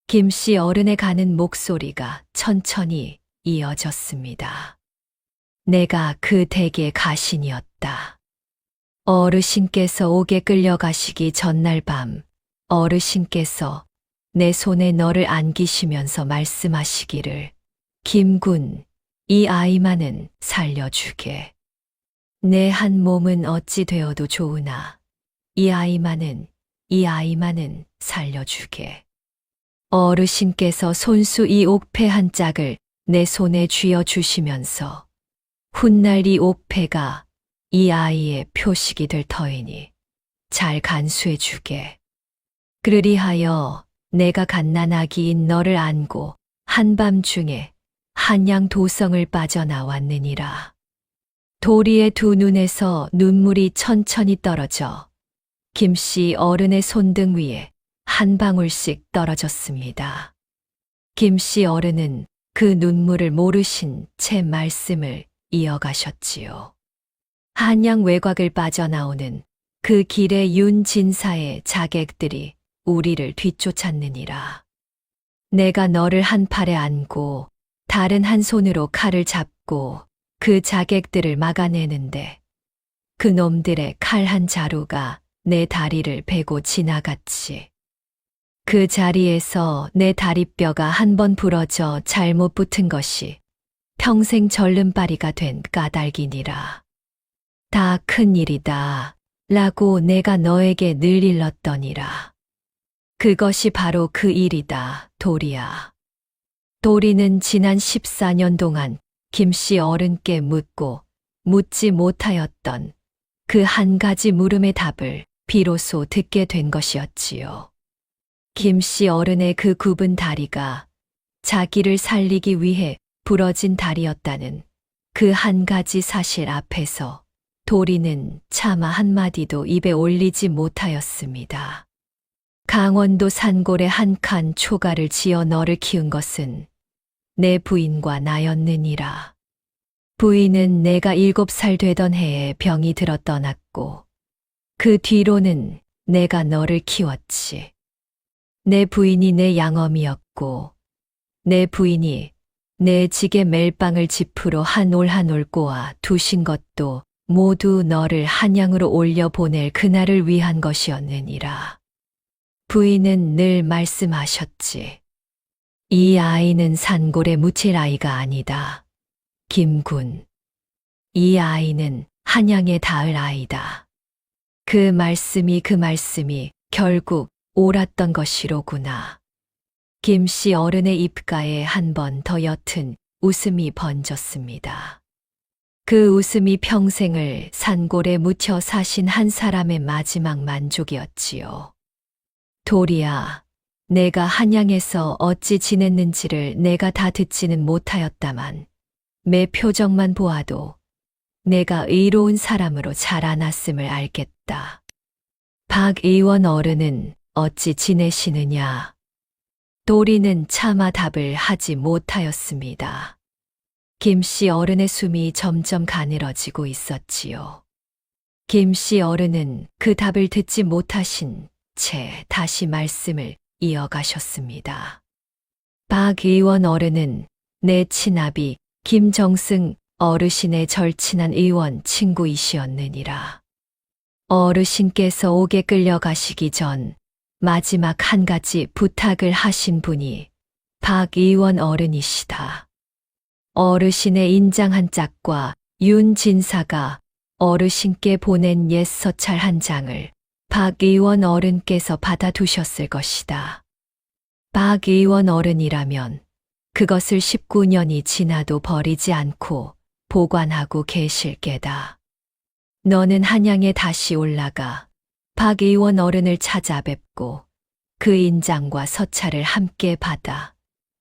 김씨 어른의 가는 목소리가 천천히 이어졌습니다. 내가 그 댁의 가신이었다. 어르신께서 옥에 끌려가시기 전날 밤 어르신께서 내 손에 너를 안기시면서 말씀하시기를 김군, 이 아이만은 살려주게. 내 한 몸은 어찌 되어도 좋으나 이 아이만은 살려주게. 어르신께서 손수 이 옥패 한 짝을 내 손에 쥐어 주시면서 훗날 이 옥패가 이 아이의 표식이 될 터이니 잘 간수해 주게. 그러리하여 내가 갓난아기인 너를 안고 한밤중에 한양 도성을 빠져나왔느니라. 도리의 두 눈에서 눈물이 천천히 떨어져 김씨 어른의 손등 위에 한 방울씩 떨어졌습니다. 김씨 어른은 그 눈물을 모르신 채 말씀을 이어가셨지요. 한양 외곽을 빠져나오는 그 길에 윤진사의 자객들이 우리를 뒤쫓았느니라. 내가 너를 한 팔에 안고 다른 한 손으로 칼을 잡고 그 자객들을 막아내는데 그 놈들의 칼 한 자루가 내 다리를 베고 지나갔지. 그 자리에서 내 다리뼈가 한 번 부러져 잘못 붙은 것이 평생 절름발이가 된 까닭이니라. 다 큰일이다 라고 내가 너에게 늘 일렀더니라. 그것이 바로 그 일이다, 도리야. 도리는 지난 14년 동안 김씨 어른께 묻고 묻지 못하였던 그 한 가지 물음의 답을 비로소 듣게 된 것이었지요. 김씨 어른의 그 굽은 다리가 자기를 살리기 위해 부러진 다리였다는 그 한 가지 사실 앞에서 도리는 차마 한마디도 입에 올리지 못하였습니다. 강원도 산골에 한 칸 초가를 지어 너를 키운 것은 내 부인과 나였느니라. 부인은 내가 7살 되던 해에 병이 들어 떠났고 그 뒤로는 내가 너를 키웠지. 내 부인이 내 양어미였고 내 부인이 내 지게 멜빵을 지푸로 한 올 한 올 꼬아 두신 것도 모두 너를 한양으로 올려보낼 그날을 위한 것이었느니라. 부인은 늘 말씀하셨지. 이 아이는 산골에 묻힐 아이가 아니다. 김군. 이 아이는 한양에 닿을 아이다. 그 말씀이 결국 옳았던 것이로구나. 김씨 어른의 입가에 한 번 더 옅은 웃음이 번졌습니다. 그 웃음이 평생을 산골에 묻혀 사신 한 사람의 마지막 만족이었지요. 도리야, 내가 한양에서 어찌 지냈는지를 내가 다 듣지는 못하였다만 매 표정만 보아도 내가 의로운 사람으로 자라났음을 알겠다. 박 의원 어른은 어찌 지내시느냐? 도리는 차마 답을 하지 못하였습니다. 김씨 어른의 숨이 점점 가늘어지고 있었지요. 김씨 어른은 그 답을 듣지 못하신 채 다시 말씀을 이어가셨습니다. 박 의원 어른은 내 친아비 김정승 어르신의 절친한 의원 친구이시었느니라. 어르신께서 옥에 끌려가시기 전 마지막 한 가지 부탁을 하신 분이 박 의원 어른이시다. 어르신의 인장 한 짝과 윤진사가 어르신께 보낸 옛 서찰 한 장을 박 의원 어른께서 받아두셨을 것이다. 박 의원 어른이라면 그것을 19년이 지나도 버리지 않고 보관하고 계실 게다. 너는 한양에 다시 올라가 박 의원 어른을 찾아뵙고 그 인장과 서찰을 함께 받아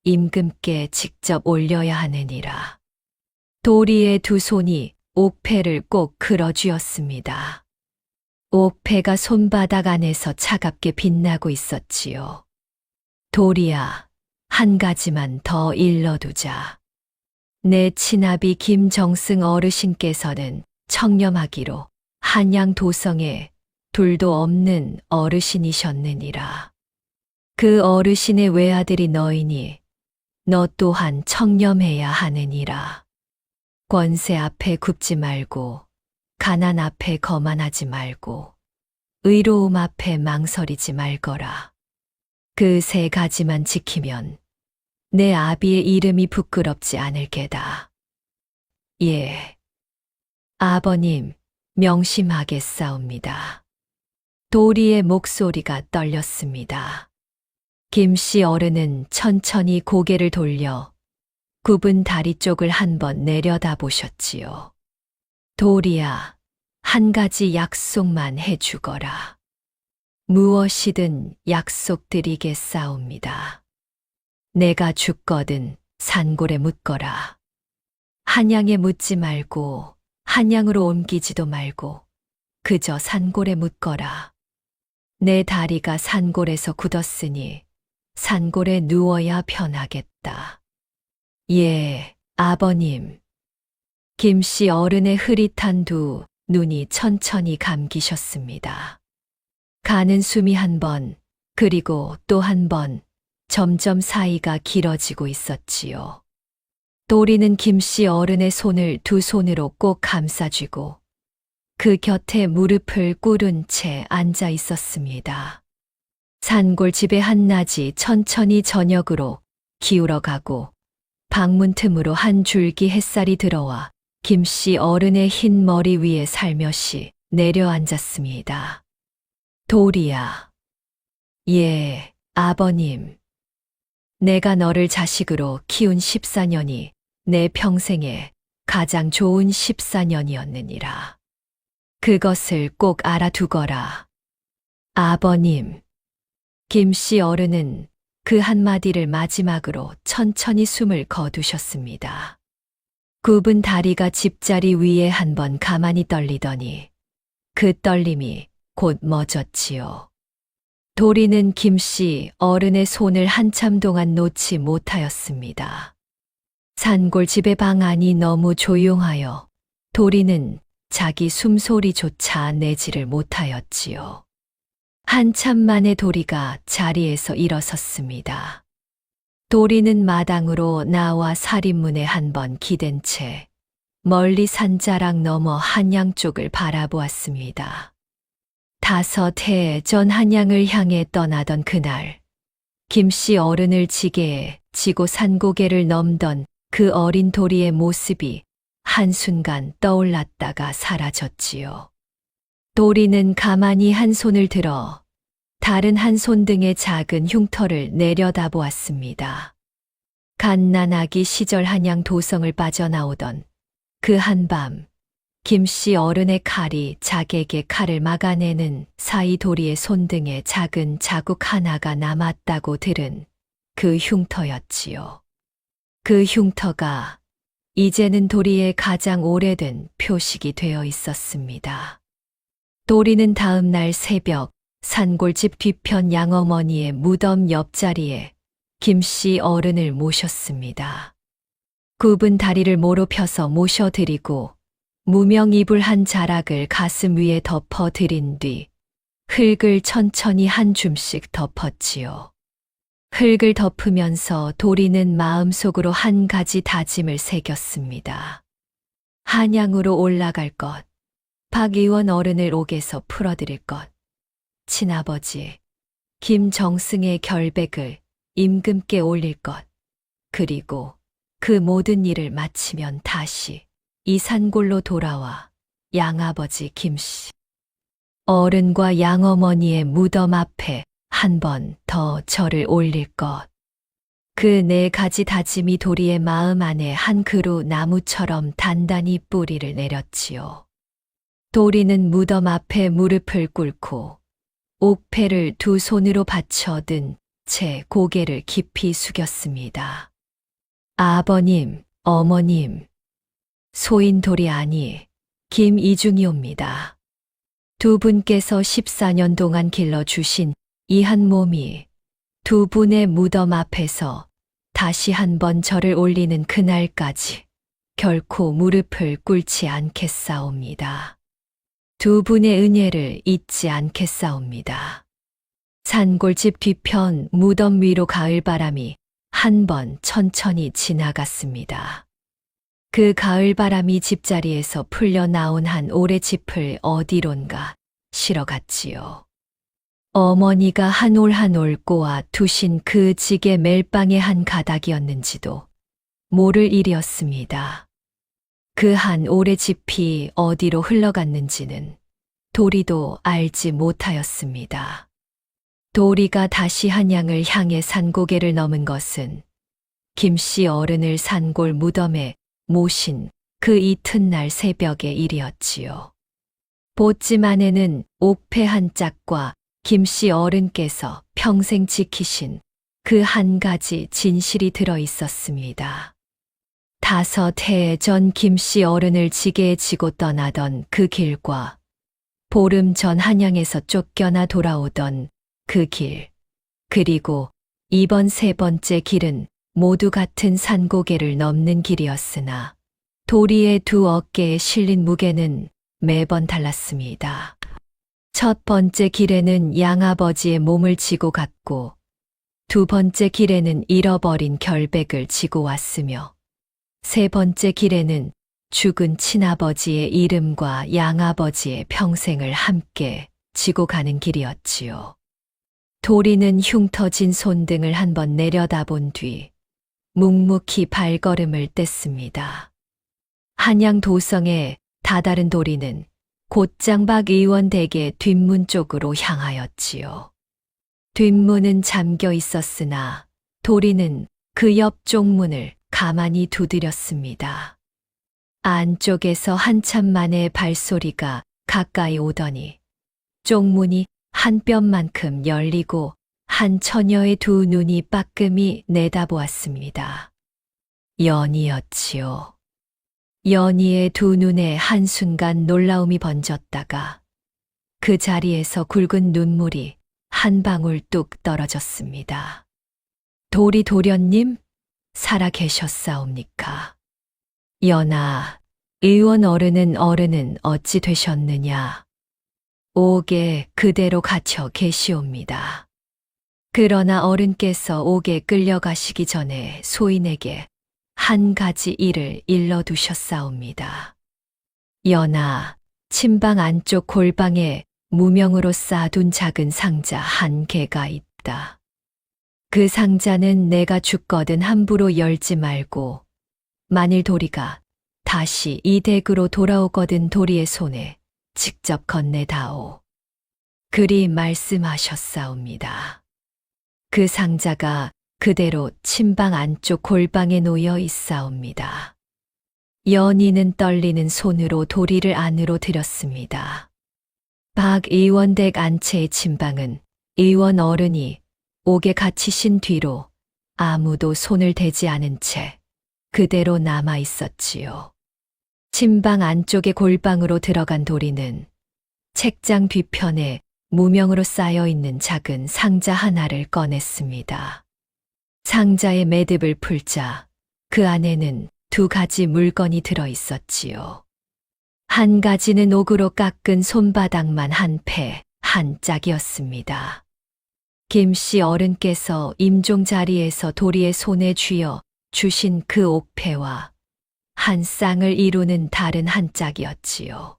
임금께 직접 올려야 하느니라. 도리의 두 손이 옥패를 꼭 걸어쥐었습니다. 옥패가 손바닥 안에서 차갑게 빛나고 있었지요. 도리야, 한 가지만 더 일러두자. 내 친아비 김정승 어르신께서는 청렴하기로 한양 도성에 둘도 없는 어르신이셨느니라. 그 어르신의 외아들이 너이니 너 또한 청렴해야 하느니라. 권세 앞에 굽지 말고 가난 앞에 거만하지 말고 의로움 앞에 망설이지 말거라. 그 세 가지만 지키면 내 아비의 이름이 부끄럽지 않을 게다. 예. 아버님, 명심하겠사옵니다. 도리의 목소리가 떨렸습니다. 김씨 어른은 천천히 고개를 돌려 굽은 다리 쪽을 한번 내려다보셨지요. 도리야, 한 가지 약속만 해주거라. 무엇이든 약속드리겠사옵니다. 내가 죽거든 산골에 묻거라. 한양에 묻지 말고 한양으로 옮기지도 말고 그저 산골에 묻거라. 내 다리가 산골에서 굳었으니 산골에 누워야 편하겠다. 예, 아버님. 김씨 어른의 흐릿한 두 눈이 천천히 감기셨습니다. 가는 숨이 한 번, 그리고 또 한 번, 점점 사이가 길어지고 있었지요. 도리는 김씨 어른의 손을 두 손으로 꼭 감싸쥐고 그 곁에 무릎을 꿇은 채 앉아 있었습니다. 산골집의 한낮이 천천히 저녁으로 기울어 가고 방문 틈으로 한 줄기 햇살이 들어와 김씨 어른의 흰 머리 위에 살며시 내려앉았습니다. 도리야. 예, 아버님. 내가 너를 자식으로 키운 14년이 내 평생에 가장 좋은 14년이었느니라. 그것을 꼭 알아두거라. 아버님. 김씨 어른은 그 한마디를 마지막으로 천천히 숨을 거두셨습니다. 굽은 다리가 집자리 위에 한번 가만히 떨리더니 그 떨림이 곧 멎었지요. 도리는 김씨 어른의 손을 한참 동안 놓지 못하였습니다. 산골집의 방 안이 너무 조용하여 도리는 자기 숨소리조차 내지를 못하였지요. 한참 만에 도리가 자리에서 일어섰습니다. 도리는 마당으로 나와 살인문에 한번 기댄 채 멀리 산자락 너머 한양 쪽을 바라보았습니다. 5해 전 한양을 향해 떠나던 그날, 김씨 어른을 지게에 지고 산고개를 넘던 그 어린 도리의 모습이 한순간 떠올랐다가 사라졌지요. 도리는 가만히 한 손을 들어 다른 한 손등의 작은 흉터를 내려다보았습니다. 갓난아기 시절 한양 도성을 빠져나오던 그 한밤, 김씨 어른의 칼이 자객의 칼을 막아내는 사이 도리의 손등에 작은 자국 하나가 남았다고 들은 그 흉터였지요. 그 흉터가 이제는 도리의 가장 오래된 표식이 되어 있었습니다. 도리는 다음 날 새벽 산골집 뒤편 양어머니의 무덤 옆자리에 김씨 어른을 모셨습니다. 굽은 다리를 모로 펴서 모셔드리고 무명 이불 한 자락을 가슴 위에 덮어드린 뒤 흙을 천천히 한 줌씩 덮었지요. 흙을 덮으면서 도리는 마음속으로 한 가지 다짐을 새겼습니다. 한양으로 올라갈 것, 박 의원 어른을 옥에서 풀어드릴 것, 친아버지 김정승의 결백을 임금께 올릴 것, 그리고 그 모든 일을 마치면 다시 이 산골로 돌아와 양아버지 김씨 어른과 양어머니의 무덤 앞에 한 번 더 절을 올릴 것. 그 4가지 다짐이 도리의 마음 안에 한 그루 나무처럼 단단히 뿌리를 내렸지요. 도리는 무덤 앞에 무릎을 꿇고 옥패를 두 손으로 받쳐든 채 고개를 깊이 숙였습니다. 아버님, 어머님, 소인돌이 아니 김이중이옵니다. 두 분께서 14년 동안 길러주신 이 한 몸이 두 분의 무덤 앞에서 다시 한번 절을 올리는 그날까지 결코 무릎을 꿇지 않겠사옵니다. 두 분의 은혜를 잊지 않겠사옵니다. 산골집 뒤편 무덤 위로 가을바람이 한 번 천천히 지나갔습니다. 그 가을바람이 집자리에서 풀려 나온 한 오래짚을 어디론가 실어갔지요. 어머니가 한 올 한 올 꼬아 두신 그 지게 멜빵의 한 가닥이었는지도 모를 일이었습니다. 그 한 오래짚이 어디로 흘러갔는지는 도리도 알지 못하였습니다. 도리가 다시 한양을 향해 산고개를 넘은 것은 김씨 어른을 산골 무덤에 모신 그 이튿날 새벽의 일이었지요. 보찜 안에는 옥패 한 짝과 김씨 어른께서 평생 지키신 그 한 가지 진실이 들어 있었습니다. 5해 전 김씨 어른을 지게에 지고 떠나던 그 길과 보름 전 한양에서 쫓겨나 돌아오던 그 길, 그리고 이번 세 번째 길은 모두 같은 산고개를 넘는 길이었으나 도리의 두 어깨에 실린 무게는 매번 달랐습니다. 첫 번째 길에는 양아버지의 몸을 지고 갔고 두 번째 길에는 잃어버린 결백을 지고 왔으며 세 번째 길에는 죽은 친아버지의 이름과 양아버지의 평생을 함께 지고 가는 길이었지요. 도리는 흉터진 손등을 한번 내려다본 뒤 묵묵히 발걸음을 뗐습니다. 한양 도성에 다다른 도리는 곧장 박 의원 댁의 뒷문 쪽으로 향하였지요. 뒷문은 잠겨 있었으나 도리는 그 옆 쪽문을 가만히 두드렸습니다. 안쪽에서 한참 만에 발소리가 가까이 오더니 쪽문이 한 뼘만큼 열리고 한 처녀의 두 눈이 빠끔히 내다보았습니다. 연희였지요. 연희의 두 눈에 한순간 놀라움이 번졌다가 그 자리에서 굵은 눈물이 한 방울 뚝 떨어졌습니다. 도련님, 살아 계셨사옵니까? 연아, 의원 어른은 어찌 되셨느냐? 옥에 그대로 갇혀 계시옵니다. 그러나 어른께서 옥에 끌려가시기 전에 소인에게 한 가지 일을 일러두셨사옵니다. 연아, 침방 안쪽 골방에 무명으로 쌓아둔 작은 상자 한 개가 있다. 그 상자는 내가 죽거든 함부로 열지 말고 만일 도리가 다시 이 댁으로 돌아오거든 도리의 손에 직접 건네다오. 그리 말씀하셨사옵니다. 그 상자가 그대로 침방 안쪽 골방에 놓여 있사옵니다. 연희는 떨리는 손으로 도리를 안으로 들였습니다. 박 의원 댁 안채의 침방은 의원 어른이 옥에 갇히신 뒤로 아무도 손을 대지 않은 채 그대로 남아 있었지요. 침방 안쪽의 골방으로 들어간 도리는 책장 뒤편에 무명으로 쌓여 있는 작은 상자 하나를 꺼냈습니다. 상자의 매듭을 풀자 그 안에는 두 가지 물건이 들어 있었지요. 한 가지는 옥으로 깎은 손바닥만 한 패, 한 짝이었습니다. 김씨 어른께서 임종 자리에서 도리의 손에 쥐어 주신 그 옥패와 한 쌍을 이루는 다른 한 짝이었지요.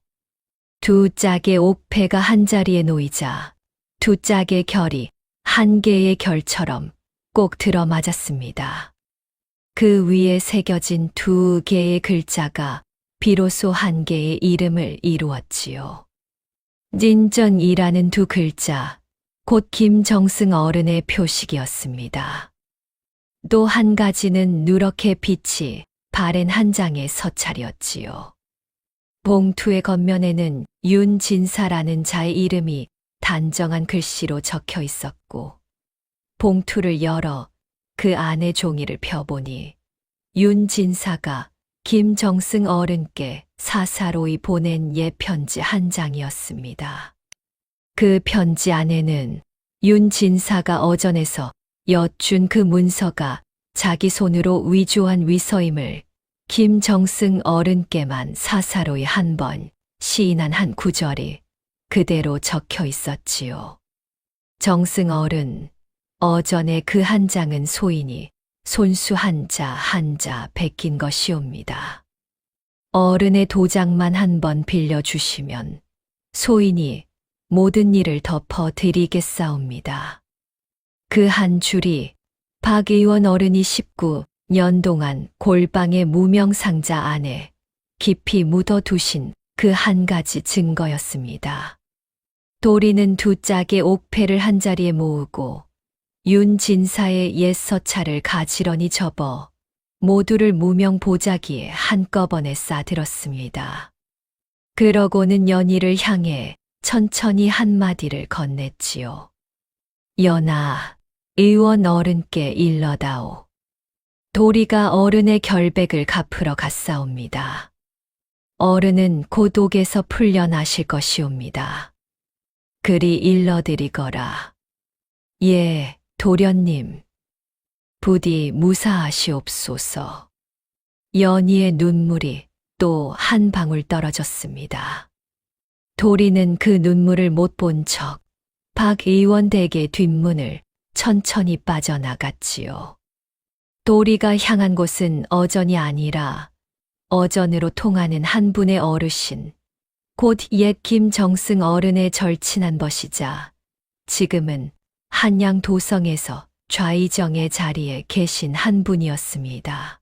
두 짝의 옥패가 한 자리에 놓이자 두 짝의 결이 한 개의 결처럼 꼭 들어맞았습니다. 그 위에 새겨진 두 개의 글자가 비로소 한 개의 이름을 이루었지요. 진전이라는 두 글자, 곧 김정승 어른의 표식이었습니다. 또 한 가지는 누렇게 빛이 바랜 한 장의 서찰이었지요. 봉투의 겉면에는 윤진사라는 자의 이름이 단정한 글씨로 적혀 있었고, 봉투를 열어 그 안의 종이를 펴보니 윤진사가 김정승 어른께 사사로이 보낸 옛 편지 한 장이었습니다. 그 편지 안에는 윤 진사가 어전에서 엿준 그 문서가 자기 손으로 위조한 위서임을 김정승 어른께만 사사로이 한 번 시인한 한 구절이 그대로 적혀 있었지요. 정승 어른, 어전의 그 한 장은 소인이 손수 한자 베낀 것이옵니다. 어른의 도장만 한 번 빌려주시면 소인이 모든 일을 덮어 드리겠사옵니다. 그 한 줄이 박 의원 어른이 19년 동안 골방의 무명상자 안에 깊이 묻어두신 그 한 가지 증거였습니다. 도리는 두 짝의 옥패를 한자리에 모으고 윤 진사의 옛 서찰을 가지런히 접어 모두를 무명 보자기에 한꺼번에 싸들었습니다. 그러고는 연희를 향해 천천히 한마디를 건넸지요. 연아, 의원 어른께 일러다오. 도리가 어른의 결백을 갚으러 갔사옵니다. 어른은 곧 옥에서 풀려나실 것이옵니다. 그리 일러드리거라. 예, 도련님. 부디 무사하시옵소서. 연희의 눈물이 또 한 방울 떨어졌습니다. 도리는 그 눈물을 못 본 척 박 의원 댁의 뒷문을 천천히 빠져나갔지요. 도리가 향한 곳은 어전이 아니라 어전으로 통하는 한 분의 어르신, 곧 옛 김정승 어른의 절친한 것이자 지금은 한양 도성에서 좌의정의 자리에 계신 한 분이었습니다.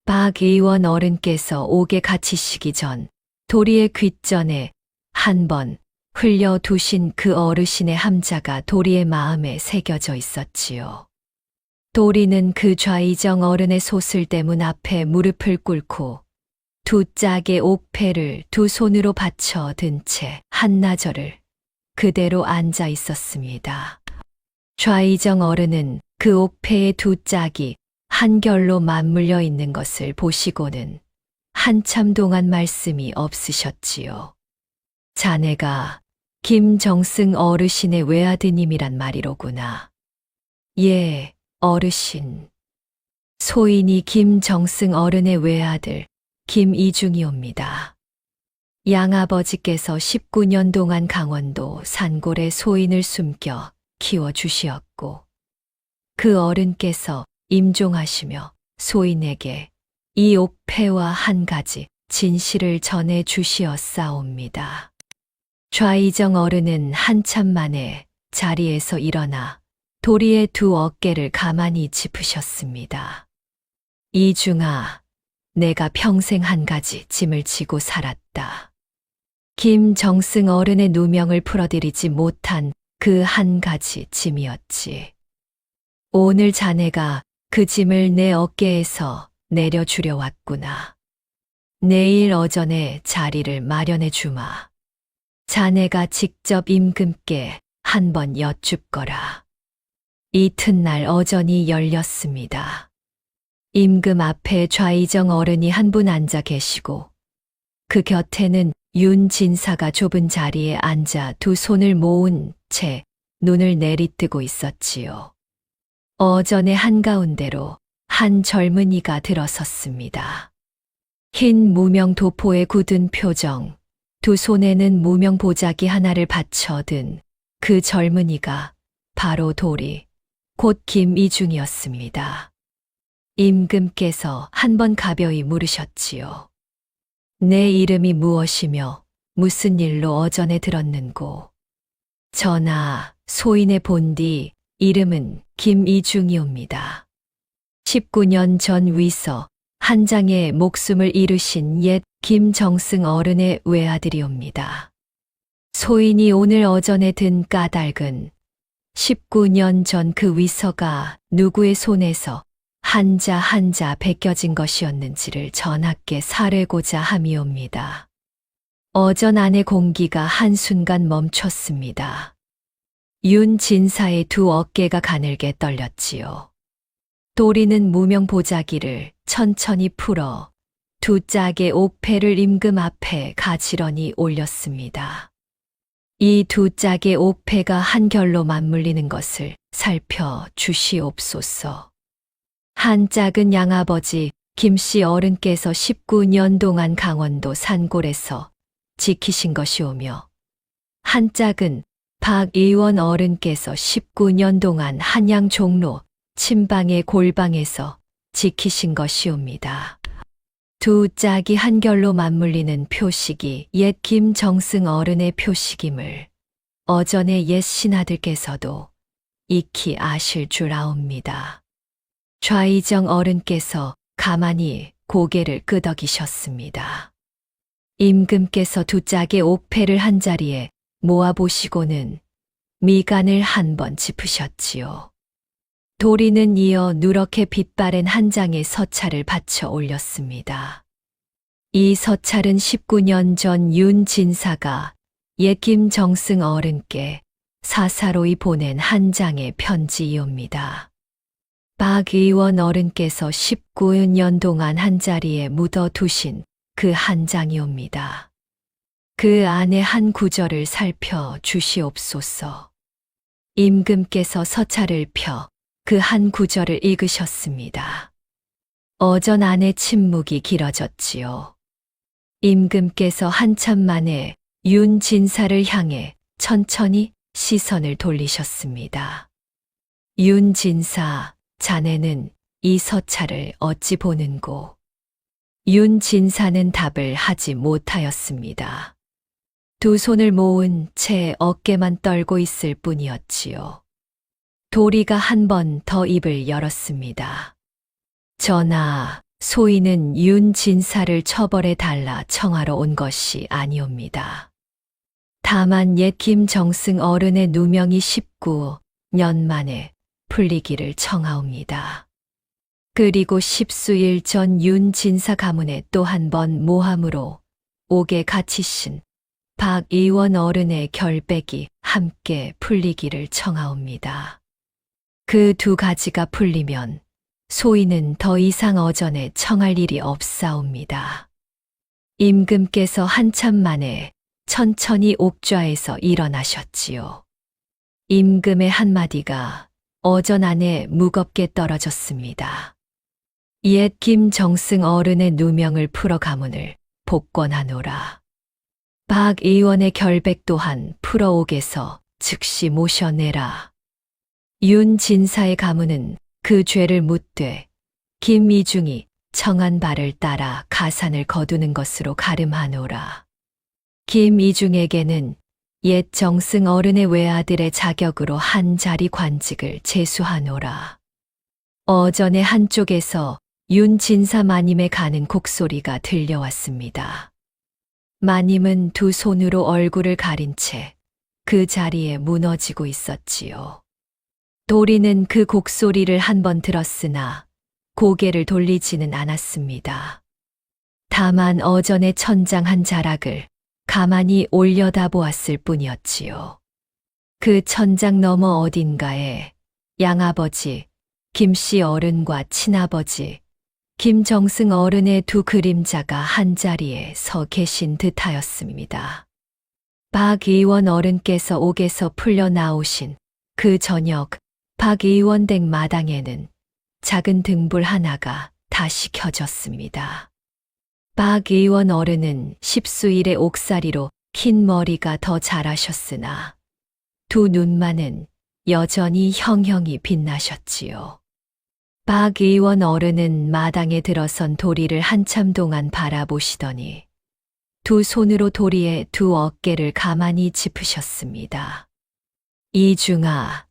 박 의원 어른께서 옥에 갇히시기 전 도리의 귓전에 한 번 흘려두신 그 어르신의 함자가 도리의 마음에 새겨져 있었지요. 도리는 그 좌의정 어른의 소슬대문 앞에 무릎을 꿇고 두 짝의 옥패를 두 손으로 받쳐 든 채 한나절을 그대로 앉아 있었습니다. 좌의정 어른은 그 옥패의 두 짝이 한결로 맞물려 있는 것을 보시고는 한참 동안 말씀이 없으셨지요. 자네가 김정승 어르신의 외아드님이란 말이로구나. 예, 어르신. 소인이 김정승 어른의 외아들 김이중이옵니다. 양아버지께서 19년 동안 강원도 산골에 소인을 숨겨 키워주시었고 그 어른께서 임종하시며 소인에게 이 옥패와 한 가지 진실을 전해 주시었사옵니다. 좌의정 어른은 한참 만에 자리에서 일어나 도리의 두 어깨를 가만히 짚으셨습니다. 이중아, 내가 평생 한 가지 짐을 지고 살았다. 김정승 어른의 누명을 풀어드리지 못한 그 한 가지 짐이었지. 오늘 자네가 그 짐을 내 어깨에서 내려주려 왔구나. 내일 어전에 자리를 마련해 주마. 자네가 직접 임금께 한번 여쭙거라. 이튿날 어전이 열렸습니다. 임금 앞에 좌의정 어른이 한 분 앉아 계시고 그 곁에는 윤 진사가 좁은 자리에 앉아 두 손을 모은 채 눈을 내리뜨고 있었지요. 어전의 한가운데로 한 젊은이가 들어섰습니다. 흰 무명 도포에 굳은 표정, 두 손에는 무명 보자기 하나를 받쳐든 그 젊은이가 바로 도리, 곧 김이중이었습니다. 임금께서 한 번 가벼이 물으셨지요. 내 이름이 무엇이며 무슨 일로 어전에 들었는고? 전하, 소인의 본디 이름은 김이중이옵니다. 19년 전 위서 한 장의 목숨을 잃으신 옛 김정승 어른의 외아들이옵니다. 소인이 오늘 어전에 든 까닭은 19년 전 그 위서가 누구의 손에서 한자 베껴진 것이었는지를 전하께 사뢰고자 함이옵니다. 어전 안의 공기가 한순간 멈췄습니다. 윤 진사의 두 어깨가 가늘게 떨렸지요. 도리는 무명 보자기를 천천히 풀어 두 짝의 옥패를 임금 앞에 가지런히 올렸습니다. 이 두 짝의 옥패가 한결로 맞물리는 것을 살펴 주시옵소서. 한 짝은 양아버지 김씨 어른께서 19년 동안 강원도 산골에서 지키신 것이오며, 한 짝은 박 의원 어른께서 19년 동안 한양 종로 친방의 골방에서 지키신 것이옵니다. 두 짝이 한결로 맞물리는 표식이 옛 김정승 어른의 표식임을 어전의 옛 신하들께서도 익히 아실 줄 아옵니다. 좌이정 어른께서 가만히 고개를 끄덕이셨습니다. 임금께서 두 짝의 옥패를 한자리에 모아보시고는 미간을 한번 짚으셨지요. 도리는 이어 누렇게 빛바랜 한 장의 서찰을 받쳐 올렸습니다. 이 서찰은 19년 전 윤 진사가 옛 김정승 어른께 사사로이 보낸 한 장의 편지이옵니다. 박 의원 어른께서 19년 동안 한자리에 묻어두신 그 한 장이옵니다. 그 안에 한 구절을 살펴 주시옵소서. 임금께서 서찰을 펴 그 한 구절을 읽으셨습니다. 어전 안에 침묵이 길어졌지요. 임금께서 한참 만에 윤 진사를 향해 천천히 시선을 돌리셨습니다. 윤 진사, 자네는 이 서찰을 어찌 보는고? 윤 진사는 답을 하지 못하였습니다. 두 손을 모은 채 어깨만 떨고 있을 뿐이었지요. 도리가 한 번 더 입을 열었습니다. 전하, 소인은 윤 진사를 처벌해 달라 청하러 온 것이 아니옵니다. 다만 옛 김정승 어른의 누명이 19년 만에 풀리기를 청하옵니다. 그리고 십수일 전 윤 진사 가문에 또 한 번 모함으로 옥에 갇히신 박 의원 어른의 결백이 함께 풀리기를 청하옵니다. 그 두 가지가 풀리면 소인은 더 이상 어전에 청할 일이 없사옵니다. 임금께서 한참 만에 천천히 옥좌에서 일어나셨지요. 임금의 한마디가 어전 안에 무겁게 떨어졌습니다. 옛 김정승 어른의 누명을 풀어 가문을 복권하노라. 박 의원의 결백 또한 풀어 옥에서 즉시 모셔내라. 윤 진사의 가문은 그 죄를 묻되 김이중이 청한 바를 따라 가산을 거두는 것으로 가름하노라. 김이중에게는 옛 정승 어른의 외아들의 자격으로 한 자리 관직을 제수하노라. 어전의 한쪽에서 윤 진사 마님의 가는 곡소리가 들려왔습니다. 마님은 두 손으로 얼굴을 가린 채 그 자리에 무너지고 있었지요. 도리는 그 곡소리를 한 번 들었으나 고개를 돌리지는 않았습니다. 다만 어전의 천장 한 자락을 가만히 올려다보았을 뿐이었지요. 그 천장 너머 어딘가에 양아버지 김씨 어른과 친아버지 김정승 어른의 두 그림자가 한자리에 서 계신 듯하였습니다. 박 의원 어른께서 옥에서 풀려 나오신 그 저녁 박 의원 댁 마당에는 작은 등불 하나가 다시 켜졌습니다. 박 의원 어른은 십수일의 옥살이로 긴 머리가 더 자라셨으나 두 눈만은 여전히 형형이 빛나셨지요. 박 의원 어른은 마당에 들어선 도리를 한참 동안 바라보시더니 두 손으로 도리의 두 어깨를 가만히 짚으셨습니다. 이중아,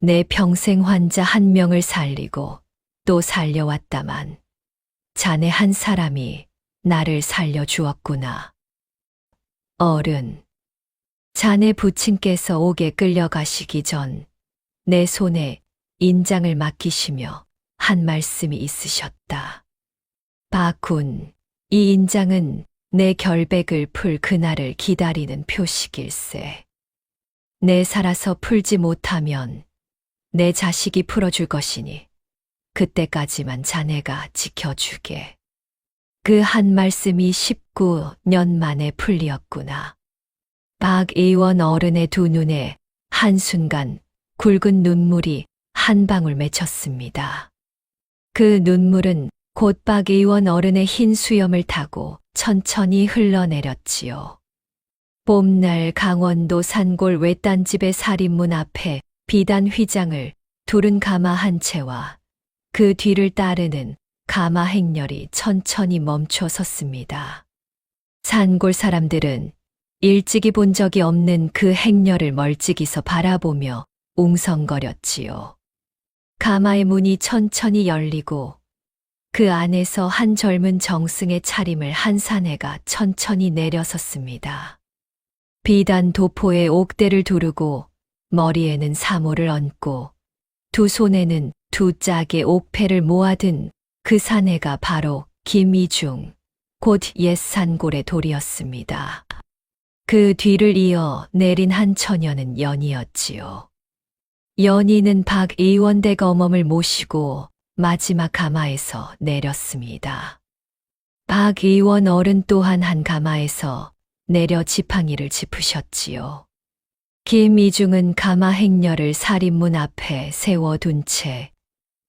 내 평생 환자 한 명을 살리고 또 살려왔다만 자네 한 사람이 나를 살려주었구나. 어른, 자네 부친께서 옥에 끌려가시기 전 내 손에 인장을 맡기시며 한 말씀이 있으셨다. 박군, 이 인장은 내 결백을 풀 그날을 기다리는 표식일세. 내 살아서 풀지 못하면 내 자식이 풀어줄 것이니 그때까지만 자네가 지켜주게. 그 한 말씀이 19년 만에 풀리었구나. 박 의원 어른의 두 눈에 한순간 굵은 눈물이 한 방울 맺혔습니다. 그 눈물은 곧 박 의원 어른의 흰 수염을 타고 천천히 흘러내렸지요. 봄날 강원도 산골 외딴집의 살인문 앞에 비단 휘장을 두른 가마 한 채와 그 뒤를 따르는 가마 행렬이 천천히 멈춰 섰습니다. 산골 사람들은 일찍이 본 적이 없는 그 행렬을 멀찍이서 바라보며 웅성거렸지요. 가마의 문이 천천히 열리고 그 안에서 한 젊은 정승의 차림을 한 사내가 천천히 내려섰습니다. 비단 도포에 옥대를 두르고 머리에는 사모를 얹고 두 손에는 두 짝의 옥패를 모아든 그 사내가 바로 김이중, 곧 옛 산골의 돌이었습니다. 그 뒤를 이어 내린 한 처녀는 연희였지요. 연희는 박 의원 대검엄을 모시고 마지막 가마에서 내렸습니다. 박 의원 어른 또한 한 가마에서 내려 지팡이를 짚으셨지요. 김이중은 가마 행렬을 살인문 앞에 세워둔 채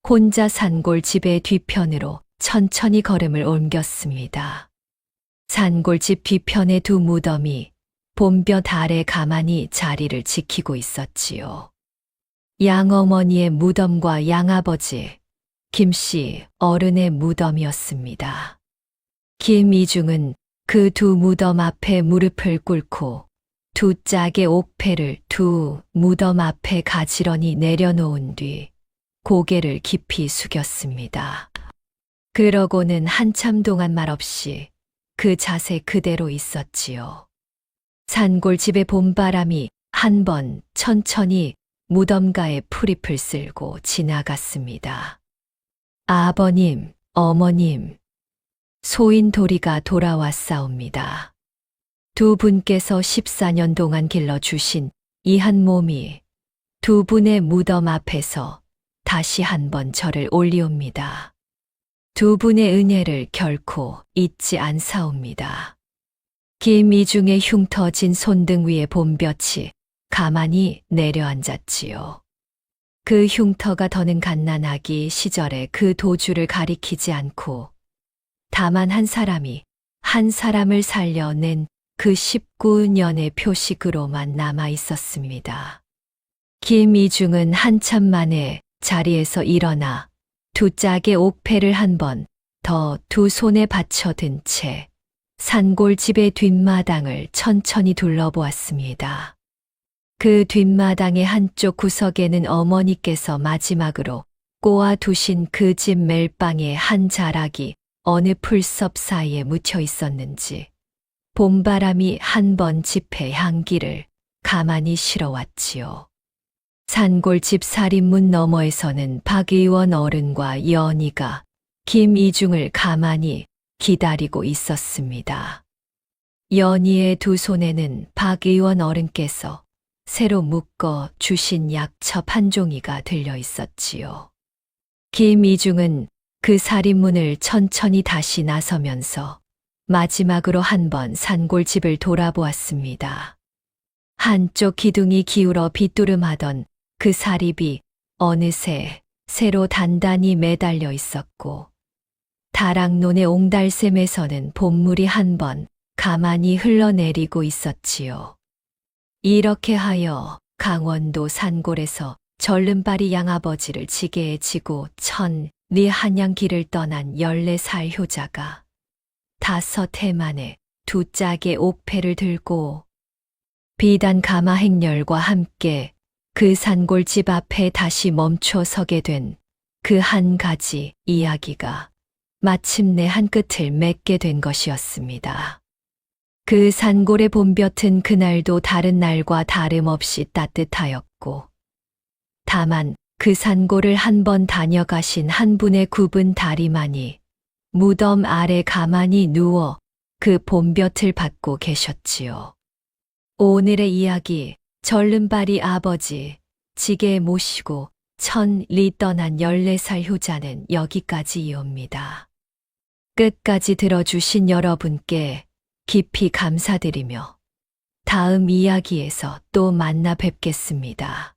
혼자 산골 집의 뒤편으로 천천히 걸음을 옮겼습니다. 산골집 뒤편의 두 무덤이 봄볕 아래 가만히 자리를 지키고 있었지요. 양어머니의 무덤과 양아버지, 김씨 어른의 무덤이었습니다. 김이중은 그 두 무덤 앞에 무릎을 꿇고 두 짝의 옥패를 두 무덤 앞에 가지런히 내려놓은 뒤 고개를 깊이 숙였습니다. 그러고는 한참 동안 말없이 그 자세 그대로 있었지요. 산골집의 봄바람이 한 번 천천히 무덤가에 풀잎을 쓸고 지나갔습니다. 아버님, 어머님, 소인돌이가 돌아왔사옵니다. 두 분께서 14년 동안 길러주신 이 한 몸이 두 분의 무덤 앞에서 다시 한번 저를 올리옵니다. 두 분의 은혜를 결코 잊지 않사옵니다. 김이중의 흉터진 손등 위에 봄볕이 가만히 내려앉았지요. 그 흉터가 더는 갓난아기 시절의 그 도주를 가리키지 않고 다만 한 사람이 한 사람을 살려낸 그 19년의 표식으로만 남아 있었습니다. 김이중은 한참 만에 자리에서 일어나 두 짝의 옥패를 한 번 더 두 손에 받쳐든 채 산골집의 뒷마당을 천천히 둘러보았습니다. 그 뒷마당의 한쪽 구석에는 어머니께서 마지막으로 꼬아 두신 그 집 멜빵의 한 자락이 어느 풀섭 사이에 묻혀 있었는지 봄바람이 한 번 집의 향기를 가만히 실어왔지요. 산골집 살인문 너머에서는 박 의원 어른과 연희가 김이중을 가만히 기다리고 있었습니다. 연희의 두 손에는 박 의원 어른께서 새로 묶어 주신 약첩 한 종이가 들려 있었지요. 김이중은 그 살인문을 천천히 다시 나서면서 마지막으로 한번 산골집을 돌아보았습니다. 한쪽 기둥이 기울어 빗두름하던 그 사립이 어느새 새로 단단히 매달려 있었고 다락논의 옹달샘에서는 봄물이 한 번 가만히 흘러내리고 있었지요. 이렇게 하여 강원도 산골에서 절름발이 양아버지를 지게에 지고 리 한양 길을 떠난 14살 효자가 5해 만에 두 짝의 옥패를 들고 비단 가마 행렬과 함께 그 산골집 앞에 다시 멈춰 서게 된 그 한 가지 이야기가 마침내 한 끝을 맺게 된 것이었습니다. 그 산골의 봄볕은 그날도 다른 날과 다름없이 따뜻하였고 다만 그 산골을 한 번 다녀가신 한 분의 굽은 다리만이 무덤 아래 가만히 누워 그 봄볕을 받고 계셨지요. 오늘의 이야기 절름발이 아버지 지게에 모시고 리 떠난 14살 효자는 여기까지이옵니다. 끝까지 들어주신 여러분께 깊이 감사드리며 다음 이야기에서 또 만나 뵙겠습니다.